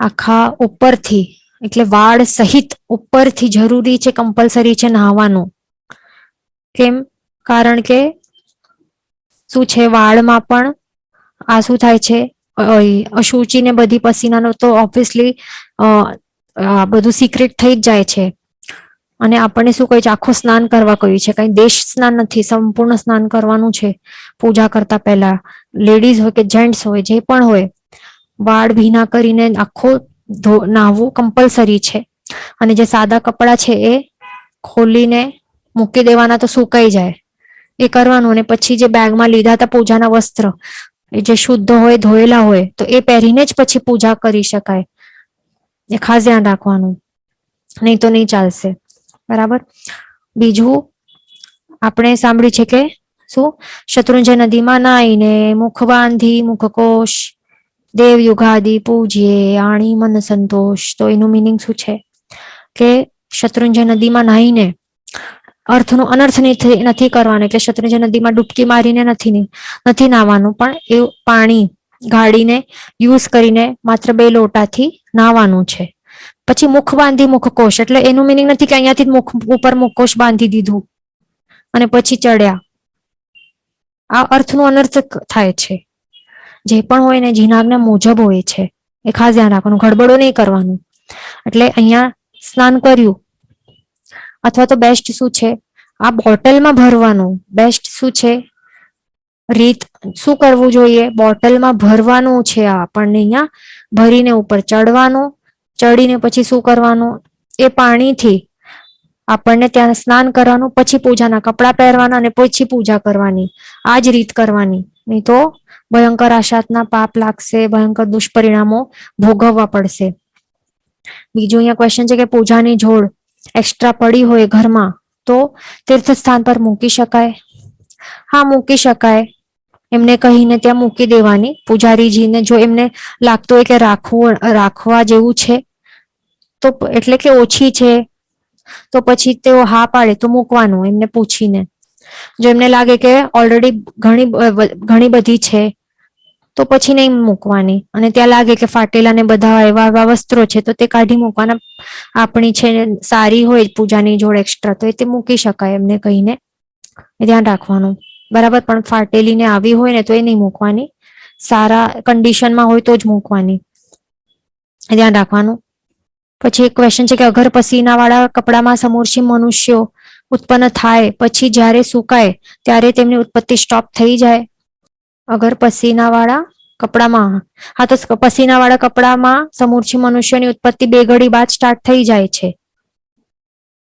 Speaker 1: આખા ઉપરથી એટલે વાળ સહિત ઉપરથી જરૂરી છે, કમ્પલસરી છે નહાવાનું. કેમ? કારણ કે શું છે, વાળમાં પણ આ શું થાય છે, અશુચિ ને બધી પસીનાનો તો ઓબ્વિયસલી બધું સિક્રેટ થઈ જ જાય છે. અને આપણને શું કહે છે, આખું સ્નાન કરવા કહ્યું છે. કઈ દેશ સ્નાન નથી, સંપૂર્ણ સ્નાન કરવાનું છે પૂજા કરતા પહેલા. લેડીઝ હોય કે જેન્ટ્સ હોય, જે પણ હોય, વાળ ભીના કરીને આખો નાહવું કમ્પલસરી છે. અને જે સાદા કપડા છે એ ખોલીને મૂકી દેવાના તો સુકાઈ જાય, એ કરવાનું. અને પછી જે બેગમાં લીધા હતા પૂજાના વસ્ત્ર, એ જે શુદ્ધ હોય, ધોયેલા હોય, તો એ પહેરીને જ પછી પૂજા કરી શકાય. એ ખાસ ધ્યાન રાખવાનું, નહીં તો નહીં ચાલશે. બરાબર. બીજું આપણે સાંભળ્યું છે કે શું, શત્રુંજય નદીમાં નાહીને મુખ બાંધી મુખકોશ દેવ યુગાદિ પૂજ્યે આણી મન સંતોષ. તો એનું મિનિંગ શું છે કે શત્રુંજય નદીમાં નાહીને, અર્થનો અનર્થ નથી કરવાનો. એટલે શત્રુંજય નદીમાં ડૂબકી મારીને નથી નાહવાનું, પણ એ પાણી ગાળીને યુઝ કરીને માત્ર 2 લોટાથી નાહવાનું છે. પછી મુખ બાંધી મુખકોશ, એટલે એનું મિનિંગ નથી કે અહીંયાથી જ મુખ ઉપર મુખકોશ બાંધી દીધું અને પછી ચડ્યા. આ અર્થનું અનર્થ થાય છે. જે પણ હોય ને જીનાજ્ઞા મુજબ હોય છે, એ ખાસ ધ્યાન રાખવાનું, ગડબડો નહીં કરવાનું. એટલે અહીંયા સ્નાન કર્યું, અથવા તો બેસ્ટ શું છે, આ બોટલમાં ભરવાનું. બેસ્ટ શું છે રીત, શું કરવું જોઈએ, બોટલમાં ભરવાનું છે. આપણને અહીંયા ભરીને ઉપર ચડવાનું, ચડીને પછી શું કરવાનું, એ પાણીથી આપણને ત્યાં સ્નાન કરવાનું, પછી પૂજાના કપડા પહેરવાના અને પછી પૂજા કરવાની. આ જ રીત કરવાની, નહીં તો ભયંકર આશાતના પાપ લાગશે, ભયંકર દુષ્પરિણામો ભોગવવા પડશે. બીજું અહીંયા ક્વેશ્ચન છે કે પૂજાની જોડ એક્સ્ટ્રા પડી હોય ઘરમાં તો તીર્થ સ્થાન પર મૂકી શકાય? હા, મૂકી શકાય. એમને કહીને ત્યાં મૂકી દેવાની પૂજારીજીને, જો એમને લાગતું હોય કે રાખવા જેવું છે તો, એટલે કે ઓછી છે તો પછી તેઓ હા પાડે તો મૂકવાનું એમને પૂછીને. જો એમને લાગે કે ઓલરેડી ઘણી બધી છે તો પછી નહીં મૂકવાની, અને ત્યાં લાગે કે ફાટેલા ને બધા એવા વસ્ત્રો છે તો તે કાઢી મૂકવાના. આપણી છે સારી હોય પૂજાની જોડ એક્સ્ટ્રા તો એ તે મૂકી શકાય એમને કહીને, એ ધ્યાન રાખવાનું. બરાબર, પણ ફાટેલી ને આવી હોય ને તો એ નહીં મૂકવાની, સારા કન્ડિશનમાં હોય તો જ મૂકવાની, એ ધ્યાન રાખવાનું. પછી એક ક્વેશ્ચન છે કે અગર પસીના વાળા કપડામાં સમૂર્છી મનુષ્યો ઉત્પન્ન થાય પછી જ્યારે સુકાય ત્યારે તેમની ઉત્પત્તિ સ્ટોપ થઈ જાય? અગર પસીના વાળા કપડામાં, હા તો પસીના વાળા કપડામાં સમૂર્છી મનુષ્યની ઉત્પત્તિ 2 ઘડી બાદ સ્ટાર્ટ થઈ જાય છે.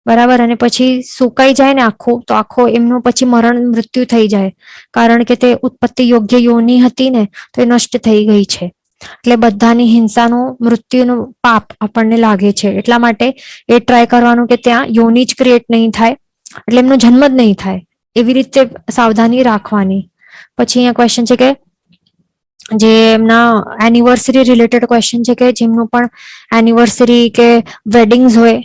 Speaker 1: બરાબર, અને પછી સુકાઈ જાય ને આખું, તો આખો એમનું પછી મૃત્યુ થઈ જાય, કારણ કે તે ઉત્પત્તિ યોગ્ય યોની હતી ને તો એ નષ્ટ થઈ ગઈ છે. એટલે બધાની હિંસાનું મૃત્યુનું પાપ આપણને લાગે છે, એટલા માટે એ ટ્રાય કરવાનું કે ત્યાં યોની જ ક્રિએટ નહીં થાય, એટલે એમનો જન્મ જ નહીં થાય, એવી રીતે સાવધાની રાખવાની. પછી અહીંયા ક્વેશ્ચન છે કે જે એમના એનિવર્સરી રિલેટેડ ક્વેશ્ચન છે કે જેમનું પણ એનિવર્સરી કે વેડિંગ્સ હોય,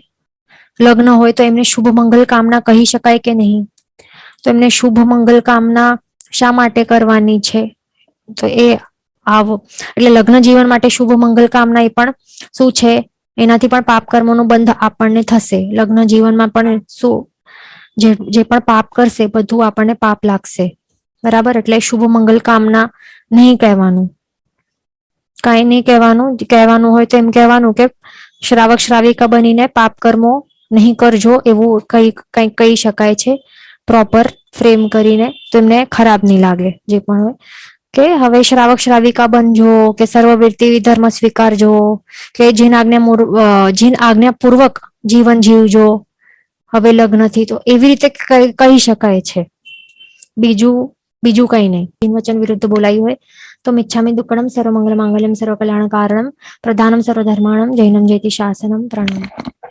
Speaker 1: લગ્ન હોય તો એમને શુભ મંગલ કામના કહી શકાય કે નહીં? તો એમને શુભ મંગલ કામના શા માટે કરવાની છે? તો એ એટલે લગ્ન જીવન માટે શુભ મંગલ કામના એ પણ શું છે, એનાથી પણ પાપ કર્મોનો બંધ આપણને થશે. લગ્ન જીવનમાં પણ શું જે પણ પાપ કરશે બધું આપણને પાપ લાગશે. બરાબર, એટલે શુભ મંગલ કામના નહીં કહેવાનું, કાંઈ નહીં કહેવાનું. કહેવાનું હોય તો એમ કહેવાનું કે શ્રાવક શ્રાવિકા બનીને પાપ કર્મો નહીં કરજો, એવું કંઈક કહી શકાય છે પ્રોપર ફ્રેમ કરીને, તો એમને ખરાબ નહીં લાગે. જે પણ હોય કે હવે શ્રાવક શ્રાવિકા બનજો, કે સર્વવૃત્તિ ધર્મ સ્વીકારજો, કે જીન આજ્ઞાપૂર્વક જીવન જીવજો હવે લગ્નથી, તો એવી રીતે કહી શકાય છે. બીજું કંઈ નહીં. વચન વિરુદ્ધ બોલાયું હોય તો મિચ્છામિ દુક્કડમ સર્વમંગલ માંગલ્યમ સર્વકલ્યાણ કારણમ પ્રધાનમ સર્વધર્માણમ જૈનમ જયતિ શાસનમ પ્રણામ.